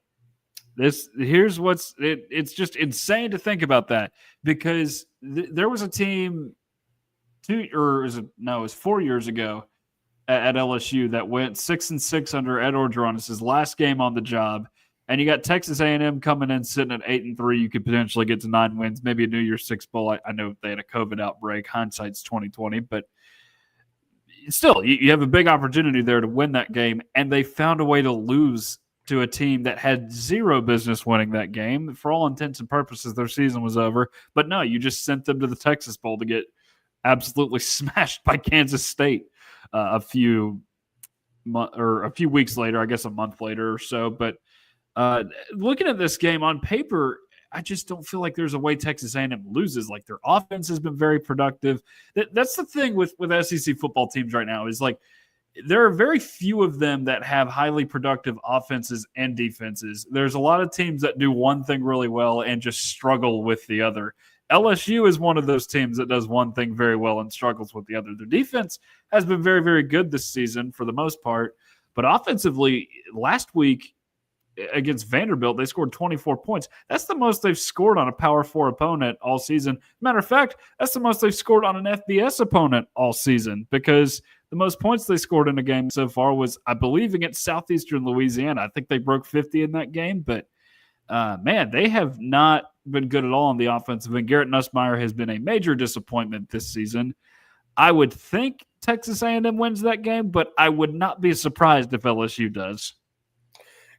It's just insane to think about that, because there was a team it was 4 years ago at LSU that went 6-6 under Ed Orgeron's last game on the job, and you got Texas A&M coming in sitting at 8-3. You could potentially get to 9 wins, maybe a New Year's Six bowl. I know they had a COVID outbreak. Hindsight's 2020, but still, you have a big opportunity there to win that game, and they found a way to lose to a team that had zero business winning that game. For all intents and purposes, their season was over. But no, you just sent them to the Texas Bowl to get absolutely smashed by Kansas State a few weeks later, I guess a month later or so. But looking at this game on paper, I just don't feel like there's a way Texas A&M loses. Like, their offense has been very productive. That's the thing with SEC football teams right now, is like there are very few of them that have highly productive offenses and defenses. There's a lot of teams that do one thing really well and just struggle with the other. LSU is one of those teams that does one thing very well and struggles with the other. Their defense has been very, very good this season for the most part, but offensively, last week against Vanderbilt, they scored 24 points. That's the most they've scored on a Power 4 opponent all season. Matter of fact, that's the most they've scored on an FBS opponent all season, because the most points they scored in a game so far was, I believe, against Southeastern Louisiana. I think they broke 50 in that game, but man, they have not been good at all on the offensive, and Garrett Nussmeier has been a major disappointment this season. I would think Texas A&M wins that game, but I would not be surprised if LSU does.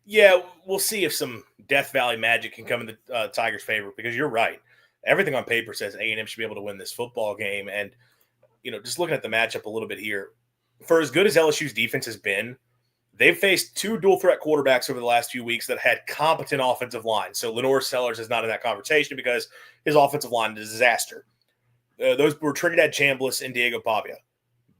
Yeah, we'll see if some Death Valley magic can come in the Tigers' favor, because you're right. Everything on paper says A&M should be able to win this football game, and just looking at the matchup a little bit here, for as good as LSU's defense has been, they've faced 2 dual-threat quarterbacks over the last few weeks that had competent offensive lines. So Lenore Sellers is not in that conversation because his offensive line is a disaster. Those were Trinidad Chambliss and Diego Pavia.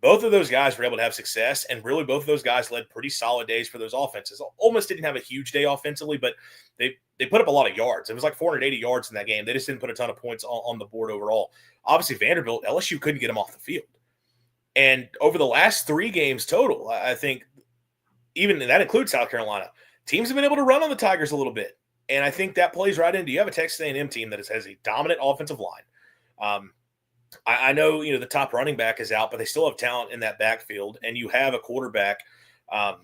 Both of those guys were able to have success, and really both of those guys led pretty solid days for those offenses. Ole Miss didn't have a huge day offensively, but they put up a lot of yards. It was like 480 yards in that game. They just didn't put a ton of points on the board overall. Obviously, Vanderbilt, LSU couldn't get them off the field. And over the last 3 games total, I think, even that includes South Carolina, teams have been able to run on the Tigers a little bit. And I think that plays right into, you have a Texas A&M team that has a dominant offensive line. I know, the top running back is out, but they still have talent in that backfield. And you have a quarterback why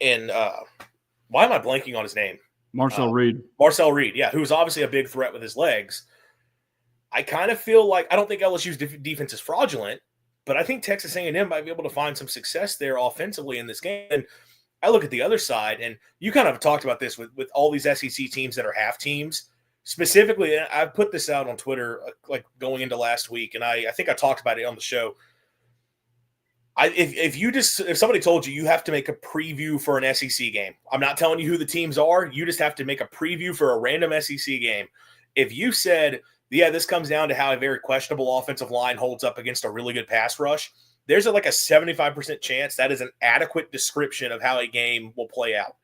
am I blanking on his name? Marcel Reed. Marcel Reed, yeah, who's obviously a big threat with his legs. I kind of feel like, I don't think LSU's defense is fraudulent, but I think Texas A&M might be able to find some success there offensively in this game. And I look at the other side, and you kind of talked about this with all these SEC teams that are half teams. Specifically, I put this out on Twitter like going into last week, and I think I talked about it on the show. If somebody told you have to make a preview for an SEC game, I'm not telling you who the teams are. You just have to make a preview for a random SEC game. If you said yeah, this comes down to how a very questionable offensive line holds up against a really good pass rush. There's like a 75% chance that is an adequate description of how a game will play out.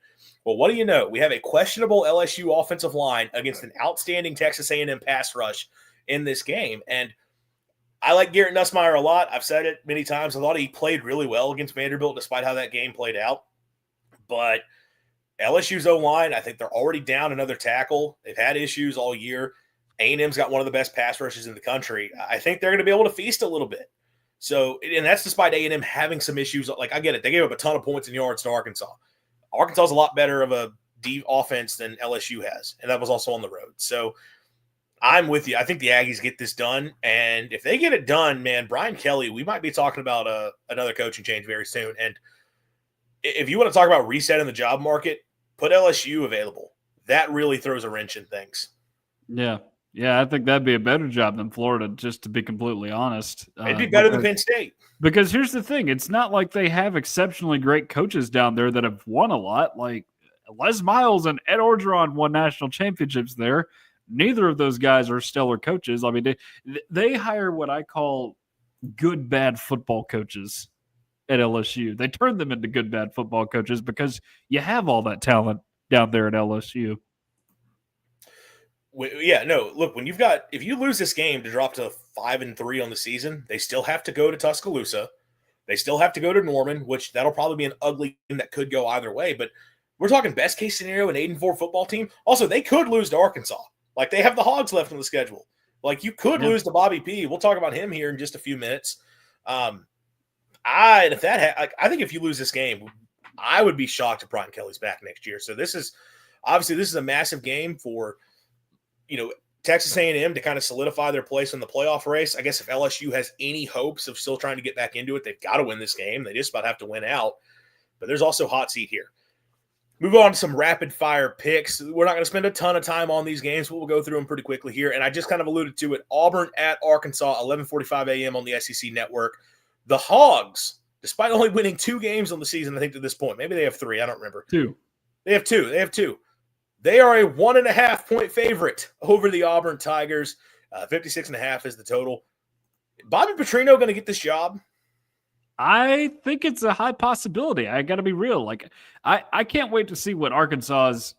Well, what do you know? We have a questionable LSU offensive line against an outstanding Texas A&M pass rush in this game. And I like Garrett Nussmeier a lot. I've said it many times. I thought he played really well against Vanderbilt despite how that game played out. But LSU's O-line, I think they're already down another tackle. They've had issues all year. A&M's got one of the best pass rushes in the country. I think they're going to be able to feast a little bit. So, and that's despite A&M having some issues. Like, I get it. They gave up a ton of points and yards to Arkansas. Arkansas is a lot better of a deep offense than LSU has, and that was also on the road. So I'm with you. I think the Aggies get this done, and if they get it done, man, Brian Kelly, we might be talking about another coaching change very soon. And if you want to talk about resetting the job market, put LSU available. That really throws a wrench in things. Yeah. Yeah, I think that'd be a better job than Florida, just to be completely honest. It'd be better than Penn State. Because here's the thing. It's not like they have exceptionally great coaches down there that have won a lot. Like Les Miles and Ed Orgeron won national championships there. Neither of those guys are stellar coaches. I mean, they hire what I call good, bad football coaches at LSU. They turn them into good, bad football coaches because you have all that talent down there at LSU. Yeah, no, look, if you lose this game to drop to 5-3 on the season, they still have to go to Tuscaloosa. They still have to go to Norman, which that'll probably be an ugly game that could go either way. But we're talking best case scenario, an 8-4 football team. Also, they could lose to Arkansas. Like, they have the Hogs left on the schedule. Like, you could lose to Bobby P. We'll talk about him here in just a few minutes. I think if you lose this game, I would be shocked if Brian Kelly's back next year. So this is a massive game for Texas A&M to kind of solidify their place in the playoff race. I guess if LSU has any hopes of still trying to get back into it, they've got to win this game. They just about have to win out. But there's also hot seat here. Move on to some rapid fire picks. We're not going to spend a ton of time on these games, but we'll go through them pretty quickly here. And I just kind of alluded to it. Auburn at Arkansas, 11:45 a.m. on the SEC Network. The Hogs, despite only winning 2 games on the season, I think to this point, maybe they have 3. I don't remember. 2. They have 2. They are a 1.5-point favorite over the Auburn Tigers. 56.5 is the total. Bobby Petrino going to get this job? I think it's a high possibility. I got to be real. Like, I can't wait to see what Arkansas's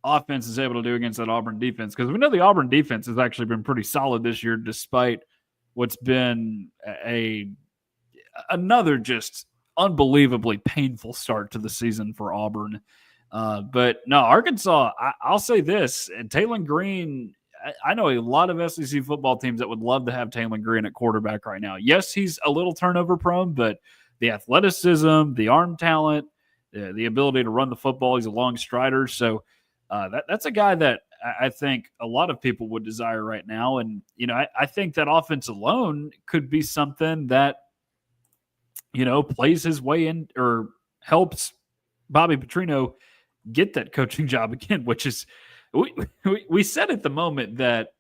offense is able to do against that Auburn defense, because we know the Auburn defense has actually been pretty solid this year, despite what's been another just unbelievably painful start to the season for Auburn. But no, Arkansas, I'll say this, and Taylon Green, I know a lot of SEC football teams that would love to have Taylon Green at quarterback right now. Yes, he's a little turnover prone, but the athleticism, the arm talent, the ability to run the football, he's a long strider. So that's a guy that I think a lot of people would desire right now. And, I think that offense alone could be something that, plays his way in or helps Bobby Petrino get that coaching job again, which is we said at the moment that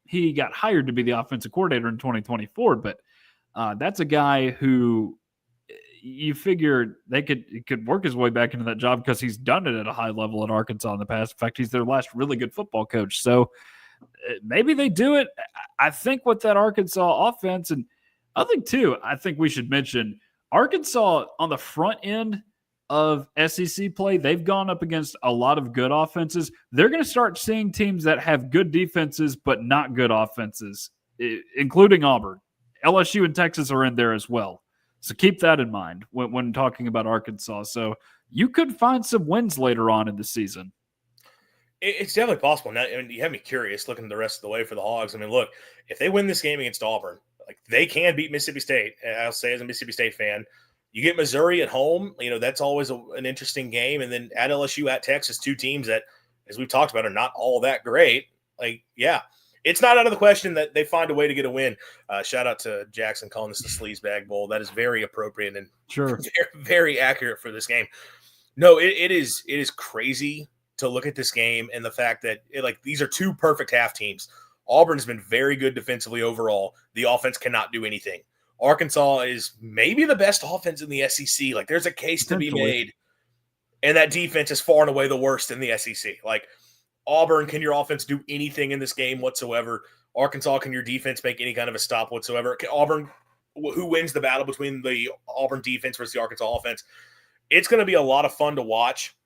he got hired to be the offensive coordinator in 2024, but that's a guy who you figure he could work his way back into that job because he's done it at a high level at Arkansas in the past. In fact, he's their last really good football coach. So maybe they do it. I think with that Arkansas offense, and I think we should mention Arkansas on the front end of SEC play, they've gone up against a lot of good offenses. They're going to start seeing teams that have good defenses but not good offenses, including Auburn. LSU and Texas are in there as well. So keep that in mind when talking about Arkansas. So you could find some wins later on in the season. It's definitely possible. Now, you have me curious looking the rest of the way for the Hogs. I mean, look, if they win this game against Auburn, like, they can beat Mississippi State. And I'll say as a Mississippi State fan, you get Missouri at home, that's always an interesting game. And then at LSU, at Texas, 2 teams that, as we've talked about, are not all that great. Like, yeah, it's not out of the question that they find a way to get a win. Shout out to Jackson calling this the Sleazebag Bowl. That is very appropriate and sure, very, very accurate for this game. No, it is crazy to look at this game and the fact that these are 2 perfect half teams. Auburn's been very good defensively overall. The offense cannot do anything. Arkansas is maybe the best offense in the SEC. Like, there's a case to be made. And that defense is far and away the worst in the SEC. Like, Auburn, can your offense do anything in this game whatsoever? Arkansas, can your defense make any kind of a stop whatsoever? Can Auburn, who wins the battle between the Auburn defense versus the Arkansas offense? It's going to be a lot of fun to watch.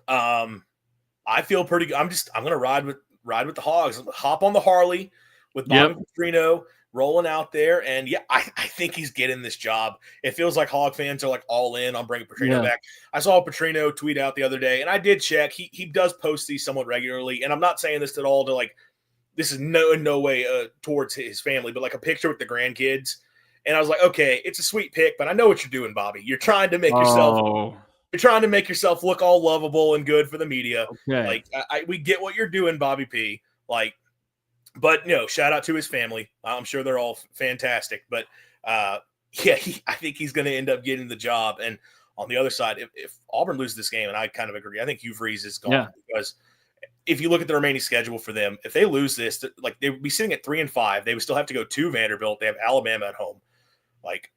I feel pretty good. I'm going to ride with the Hogs. Hop on the Harley with Bobby Petrino rolling out there. And yeah, I think he's getting this job. It feels like Hog fans are like all in on bringing Petrino back. I saw Petrino tweet out the other day, and I did check. He does post these somewhat regularly. And I'm not saying this at all to like, this is in no way towards his family, but like a picture with the grandkids. And I was like, okay, it's a sweet pic, but I know what you're doing, Bobby. You're trying to make yourself look all lovable and good for the media. Okay. Like we get what you're doing, Bobby P. Like, but shout out to his family. I'm sure they're all fantastic. But I think he's going to end up getting the job. And on the other side, if Auburn loses this game, and I kind of agree, I think Hugh Freeze is gone because if you look at the remaining schedule for them, if they lose this, like they would be sitting at 3-5. They would still have to go to Vanderbilt. They have Alabama at home. Like,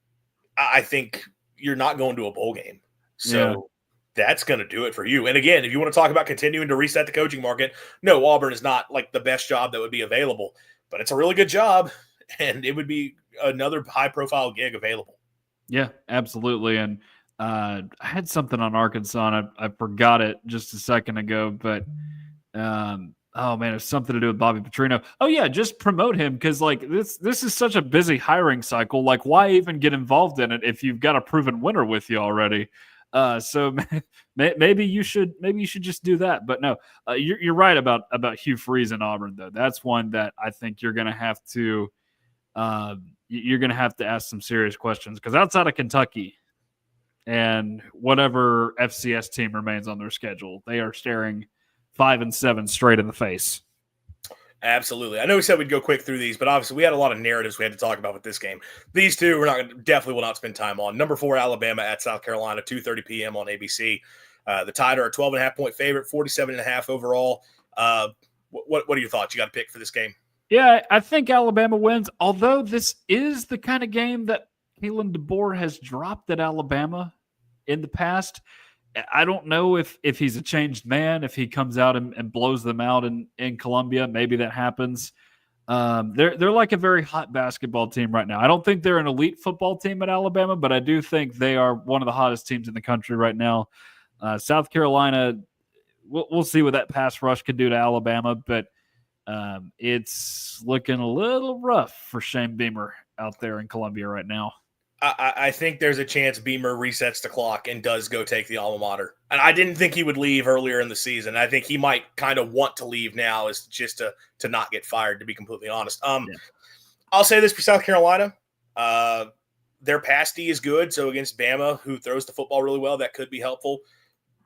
I think you're not going to a bowl game. So that's going to do it for you. And again, if you want to talk about continuing to reset the coaching market, no, Auburn is not like the best job that would be available, but it's a really good job, and it would be another high-profile gig available. Yeah, absolutely. And I had something on Arkansas, and I forgot it just a second ago, but oh man, it's something to do with Bobby Petrino. Oh yeah, just promote him because like this is such a busy hiring cycle. Like, why even get involved in it if you've got a proven winner with you already? So maybe you should just do that. But no, you're right about Hugh Freeze and Auburn though. That's one that I think you're gonna have to ask some serious questions because outside of Kentucky and whatever FCS team remains on their schedule, they are staring 5-7 straight in the face. Absolutely. I know we said we'd go quick through these, but obviously we had a lot of narratives we had to talk about with this game. These two definitely will not spend time on. Number 4, Alabama at South Carolina, 2:30 p.m. on ABC. The Tide are a 12.5-point favorite, 47.5 overall. What are your thoughts? You got a pick for this game? Yeah, I think Alabama wins, although this is the kind of game that Kalen DeBoer has dropped at Alabama in the past. I don't know if he's a changed man, if he comes out and blows them out in Columbia. Maybe that happens. They're like a very hot basketball team right now. I don't think they're an elite football team at Alabama, but I do think they are one of the hottest teams in the country right now. South Carolina, we'll see what that pass rush could do to Alabama, but it's looking a little rough for Shane Beamer out there in Columbia right now. I think there's a chance Beamer resets the clock and does go take the alma mater. And I didn't think he would leave earlier in the season. I think he might kind of want to leave now is just to not get fired, to be completely honest. I'll say this for South Carolina. Their pass D is good. So against Bama, who throws the football really well, that could be helpful.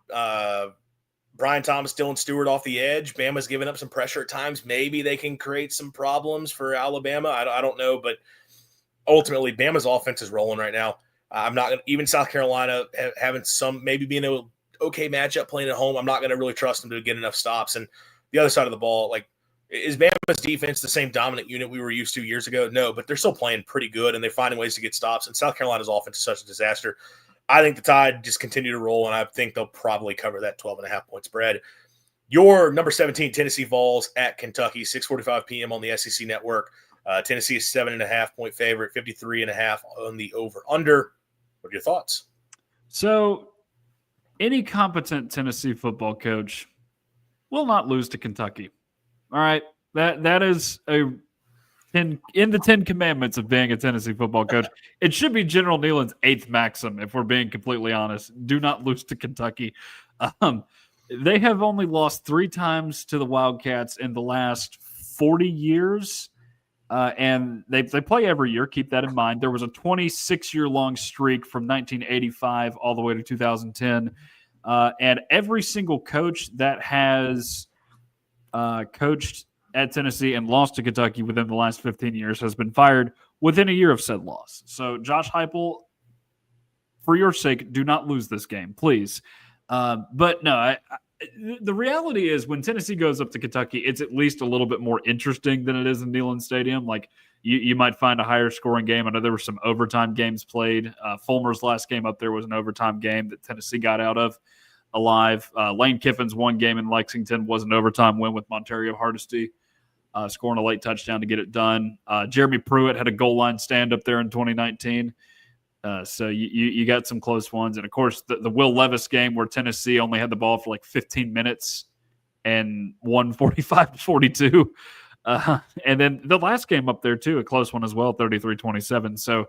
Brian Thomas, Dylan Stewart off the edge. Bama's giving up some pressure at times. Maybe they can create some problems for Alabama. I don't know, but ultimately, Bama's offense is rolling right now. I'm not going to, even South Carolina having maybe being an okay matchup playing at home, I'm not going to really trust them to get enough stops. And the other side of the ball, like, is Bama's defense the same dominant unit we were used to years ago? No, but they're still playing pretty good, and they're finding ways to get stops. And South Carolina's offense is such a disaster. I think the Tide just continue to roll, and I think they'll probably cover that 12.5-point spread. Your number 17, Tennessee Vols at Kentucky, 6:45 p.m. on the SEC Network. Tennessee is 7.5-point favorite, 53.5 on the over/under. What are your thoughts? So, any competent Tennessee football coach will not lose to Kentucky. All right, that is in the 10 Commandments of being a Tennessee football coach. It should be General Neyland's 8th maxim, if we're being completely honest. Do not lose to Kentucky. They have only lost 3 times to the Wildcats in the last 40 years. And they play every year. Keep that in mind. There was a 26-year-long streak from 1985 all the way to 2010. And every single coach that has coached at Tennessee and lost to Kentucky within the last 15 years has been fired within a year of said loss. So, Josh Heupel, for your sake, do not lose this game, please. But no, the reality is when Tennessee goes up to Kentucky, it's at least a little bit more interesting than it is in Neyland Stadium. Like you might find a higher scoring game. I know there were some overtime games played. Fulmer's last game up there was an overtime game that Tennessee got out of alive. Lane Kiffin's one game in Lexington was an overtime win with Montario Hardesty. scoring a late touchdown to get it done. Jeremy Pruitt had a goal line stand up there in 2019. So you got some close ones. And, of course, the Will Levis game where Tennessee only had the ball for like 15 minutes and won 45-42. And then the last game up there, too, a close one as well, 33-27. So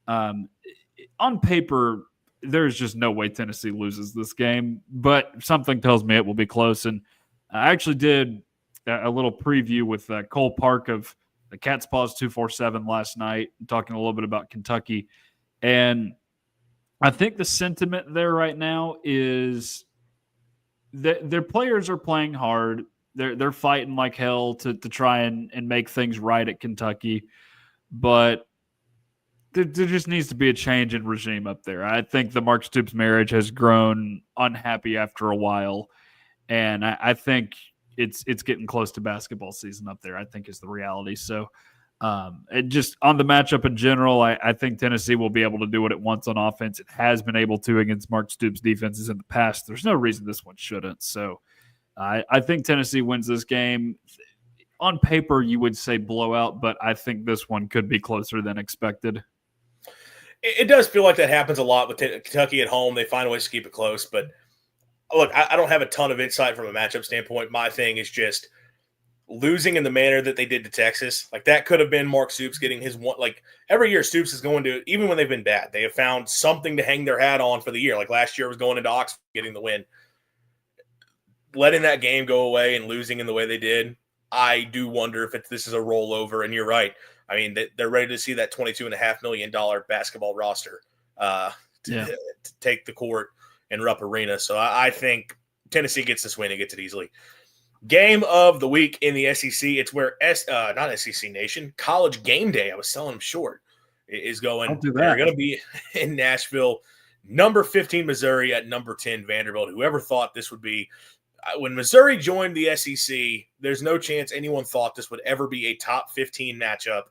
on paper, there's just no way Tennessee loses this game. But something tells me it will be close. And I actually did a little preview with Cole Park of the Cat's Paws 247 last night, talking a little bit about Kentucky. And I think the sentiment there right now is that their players are playing hard. They're fighting like hell to try and make things right at Kentucky. But there just needs to be a change in regime up there. I think the Mark Stoops marriage has grown unhappy after a while. And I think it's getting close to basketball season up there, I think is the reality. So just on the matchup in general, I think Tennessee will be able to do what it wants on offense. It has been able to against Mark Stoops' defenses in the past. There's no reason this one shouldn't. So I think Tennessee wins this game. On paper, you would say blowout, but I think this one could be closer than expected. It does feel like that happens a lot with Kentucky at home. They find ways to keep it close. But, look, I don't have a ton of insight from a matchup standpoint. My thing is just losing in the manner that they did to Texas. Like, that could have been Mark Stoops getting his one. Like, every year Stoops is going to, even when they've been bad, they have found something to hang their hat on for the year. Like, last year was going into Oxford, getting the win. Letting that game go away and losing in the way they did, I do wonder if this is a rollover. And you're right. I mean, they're ready to see that $22.5 million basketball roster to take the court in Rupp Arena. So I think Tennessee gets this win and gets it easily. Game of the week in the SEC. It's where not SEC Nation, College Game Day. I was selling them short. Is going. They're going to be in Nashville. Number 15 Missouri at number 10 Vanderbilt. Whoever thought this would be when Missouri joined the SEC? There's no chance anyone thought this would ever be a top 15 matchup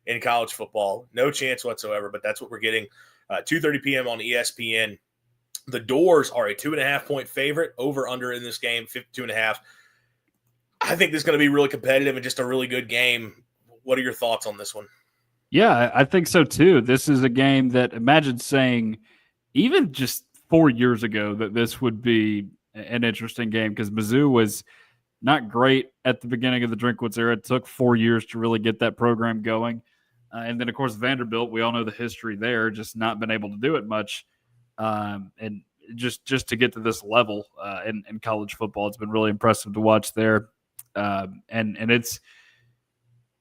in college football. No chance whatsoever. But that's what we're getting. 2:30 p.m. on ESPN. The Doors are a 2.5-point favorite. Over under in this game, 52.5. I think this is going to be really competitive and just a really good game. What are your thoughts on this one? Yeah, I think so too. This is a game that, imagine saying even just 4 years ago that this would be an interesting game, because Mizzou was not great at the beginning of the Drinkwitz era. It took 4 years to really get that program going. And then, of course, Vanderbilt, we all know the history there, just not been able to do it much. And just to get to this level in college football, it's been really impressive to watch there. And it's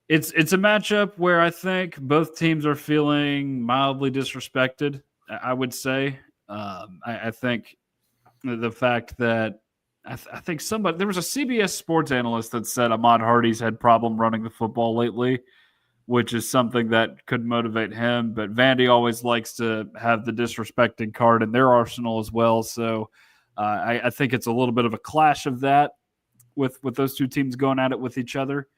a matchup where I think both teams are feeling mildly disrespected, I would say. I think the fact that I think there was a CBS sports analyst that said Ahmad Hardy's had problem running the football lately, which is something that could motivate him. But Vandy always likes to have the disrespecting card in their arsenal as well. So I think it's a little bit of a clash of that with those two teams going at it with each other.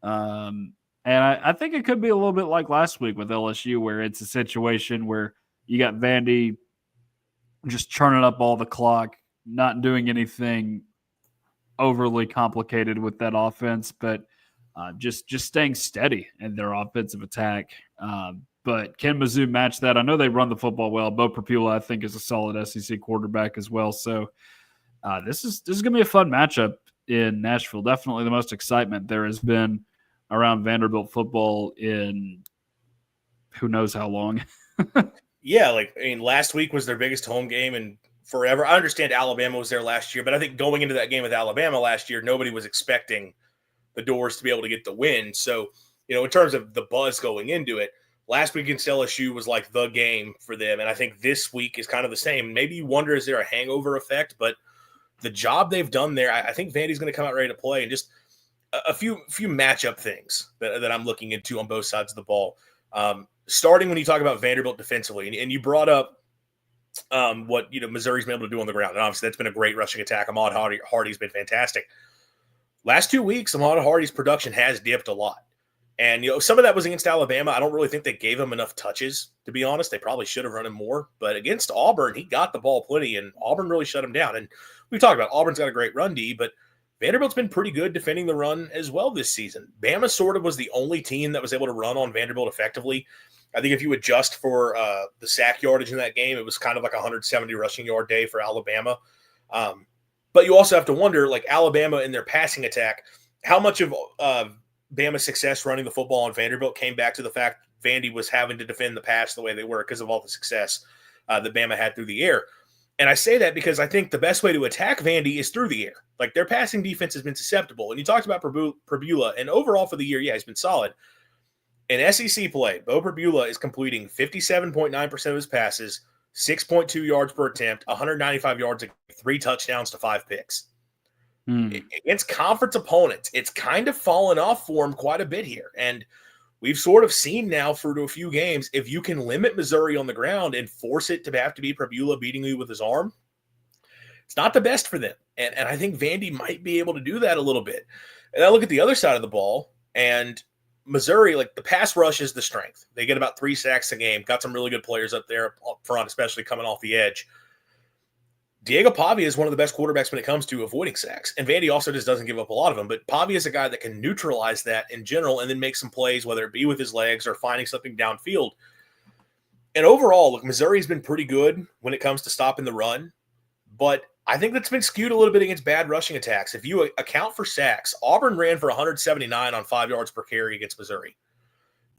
And I think it could be a little bit like last week with LSU, where it's a situation where you got Vandy just churning up all the clock, not doing anything overly complicated with that offense, but just staying steady in their offensive attack. But can Mizzou match that? I know they run the football well. Bo Prapula, I think, is a solid SEC quarterback as well. So this is going to be a fun matchup in Nashville. Definitely the most excitement there has been around Vanderbilt football in who knows how long. Yeah, last week was their biggest home game in forever. I understand Alabama was there last year, but I think going into that game with Alabama last year, nobody was expecting the Doors to be able to get the win. So, in terms of the buzz going into it, last week against LSU was like the game for them. And I think this week is kind of the same. Maybe you wonder, is there a hangover effect? But the job they've done there, I think Vandy's going to come out ready to play. And just a few matchup things that I'm looking into on both sides of the ball. Starting when you talk about Vanderbilt defensively, and you brought up what Missouri's been able to do on the ground. And obviously that's been a great rushing attack. Ahmad Hardy's been fantastic. Last 2 weeks, Ahmad Hardy's production has dipped a lot. And some of that was against Alabama. I don't really think they gave him enough touches, to be honest. They probably should have run him more. But against Auburn, he got the ball plenty, and Auburn really shut him down. And we've talked about Auburn's got a great run D, but Vanderbilt's been pretty good defending the run as well this season. Bama sort of was the only team that was able to run on Vanderbilt effectively. I think if you adjust for the sack yardage in that game, it was kind of like a 170 rushing yard day for Alabama. But you also have to wonder, like Alabama in their passing attack, how much of Bama's success running the football on Vanderbilt came back to the fact Vandy was having to defend the pass the way they were because of all the success that Bama had through the air. And I say that because I think the best way to attack Vandy is through the air. Like their passing defense has been susceptible. And you talked about Prabula, and overall for the year, yeah, he's been solid. In SEC play, Bo Prabula is completing 57.9% of his passes, 6.2 yards per attempt, 195 yards, 3 touchdowns to 5 picks. Against conference opponents, it's kind of fallen off for him quite a bit here. And we've sort of seen now for a few games, if you can limit Missouri on the ground and force it to have to be Prabula beating you with his arm, it's not the best for them. And I think Vandy might be able to do that a little bit. And I look at the other side of the ball, and Missouri, like the pass rush is the strength. They get about 3 sacks a game, got some really good players up there up front, especially coming off the edge. Diego Pavia is one of the best quarterbacks when it comes to avoiding sacks. And Vandy also just doesn't give up a lot of them. But Pavia is a guy that can neutralize that in general and then make some plays, whether it be with his legs or finding something downfield. And overall, look, Missouri's been pretty good when it comes to stopping the run. But I think that's been skewed a little bit against bad rushing attacks. If you account for sacks, Auburn ran for 179 on 5 yards per carry against Missouri.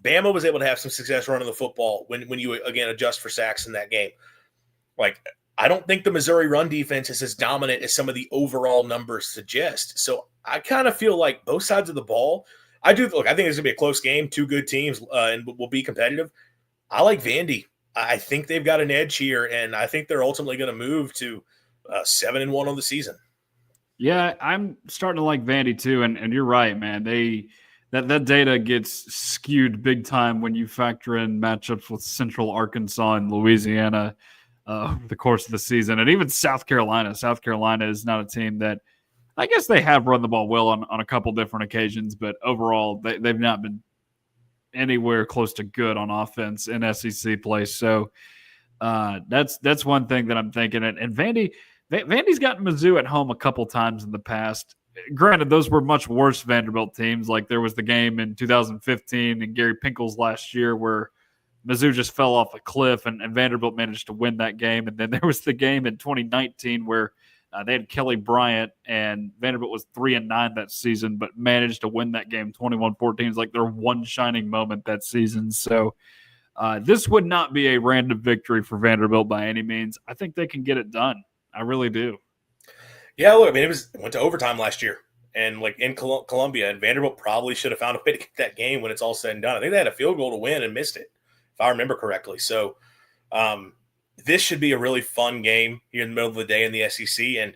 Bama was able to have some success running the football when you, again, adjust for sacks in that game. Like, I don't think the Missouri run defense is as dominant as some of the overall numbers suggest. So I kind of feel like both sides of the ball, I think it's going to be a close game, 2 good teams, and will be competitive. I like Vandy. I think they've got an edge here, and I think they're ultimately going to move to 7-1 on the season. Yeah, I'm starting to like Vandy too, and you're right, man. That data gets skewed big time when you factor in matchups with Central Arkansas and Louisiana over the course of the season, and even South Carolina. South Carolina is not a team that, I guess they have run the ball well on a couple different occasions, but overall they've not been anywhere close to good on offense in SEC play. So that's one thing that I'm thinking. And Vandy's gotten Mizzou at home a couple times in the past. Granted, those were much worse Vanderbilt teams. Like there was the game in 2015 and Gary Pinkel's last year where Mizzou just fell off a cliff and Vanderbilt managed to win that game. And then there was the game in 2019 where they had Kelly Bryant and Vanderbilt was 3-9 that season, but managed to win that game 21-14. It's like their one shining moment that season. So this would not be a random victory for Vanderbilt by any means. I think they can get it done. I really do. Yeah, look, I mean, it went to overtime last year, and like in Columbia, and Vanderbilt probably should have found a way to get that game when it's all said and done. I think they had a field goal to win and missed it, if I remember correctly. So this should be a really fun game here in the middle of the day in the SEC. And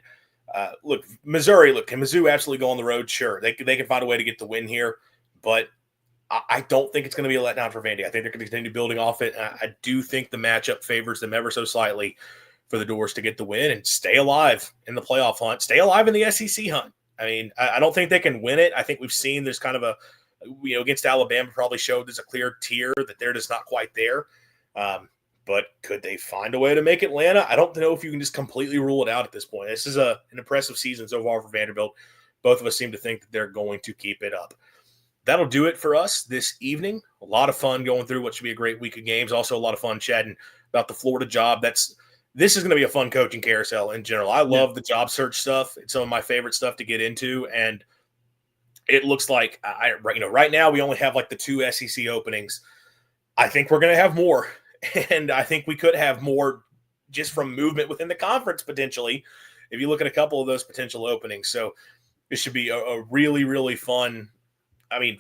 look, Missouri, can Mizzou absolutely go on the road? Sure, they can find a way to get the win here, but I don't think it's going to be a letdown for Vandy. I think they're going to continue building off it. I do think the matchup favors them ever so slightly for the Doors to get the win and stay alive in the playoff hunt, stay alive in the SEC hunt. I mean, I don't think they can win it. I think we've seen there's kind of against Alabama probably showed there's a clear tier that they're just not quite there. But could they find a way to make Atlanta? I don't know if you can just completely rule it out at this point. This is an impressive season so far for Vanderbilt. Both of us seem to think that they're going to keep it up. That'll do it for us this evening. A lot of fun going through what should be a great week of games. Also a lot of fun chatting about the Florida job. This is going to be a fun coaching carousel in general. I love the job search stuff. It's some of my favorite stuff to get into. And it looks like, right now we only have like the 2 SEC openings. I think we're going to have more. And I think we could have more just from movement within the conference potentially, if you look at a couple of those potential openings. So this should be a really, really fun,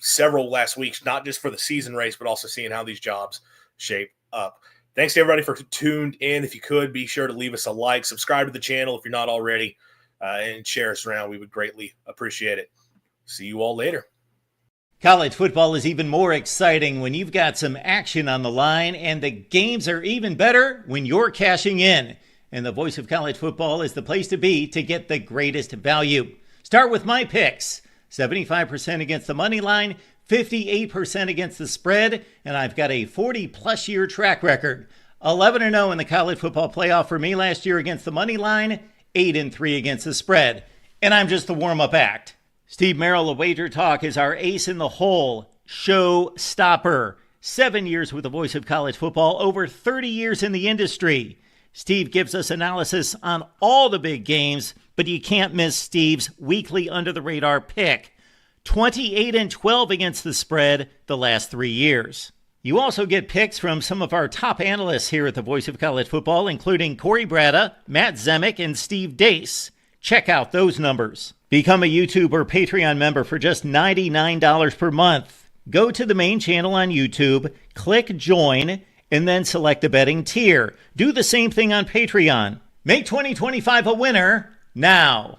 several last weeks, not just for the season race, but also seeing how these jobs shape up. Thanks to everybody for tuned in. If you could, be sure to leave us a like, subscribe to the channel if you're not already, and share us around. We would greatly appreciate it. See you all later. College football is even more exciting when you've got some action on the line, and the games are even better when you're cashing in. And the Voice of College Football is the place to be to get the greatest value. Start with my picks. 75% against the money line, 58% against the spread, and I've got a 40-plus year track record. 11-0 in the college football playoff for me last year against the money line, 8-3 against the spread. And I'm just the warm-up act. Steve Merrill of Wager Talk is our ace in the hole, show stopper. 7 years with the voice of college football, over 30 years in the industry. Steve gives us analysis on all the big games, but you can't miss Steve's weekly under-the-radar pick. 28-12 against the spread the last 3 years. You also get picks from some of our top analysts here at the Voice of College Football, including Corey Bratta, Matt Zemek, and Steve Dace. Check out those numbers. Become a YouTube or Patreon member for just $99 per month. Go to the main channel on YouTube, click join, and then select a betting tier. Do the same thing on Patreon. Make 2025 a winner now.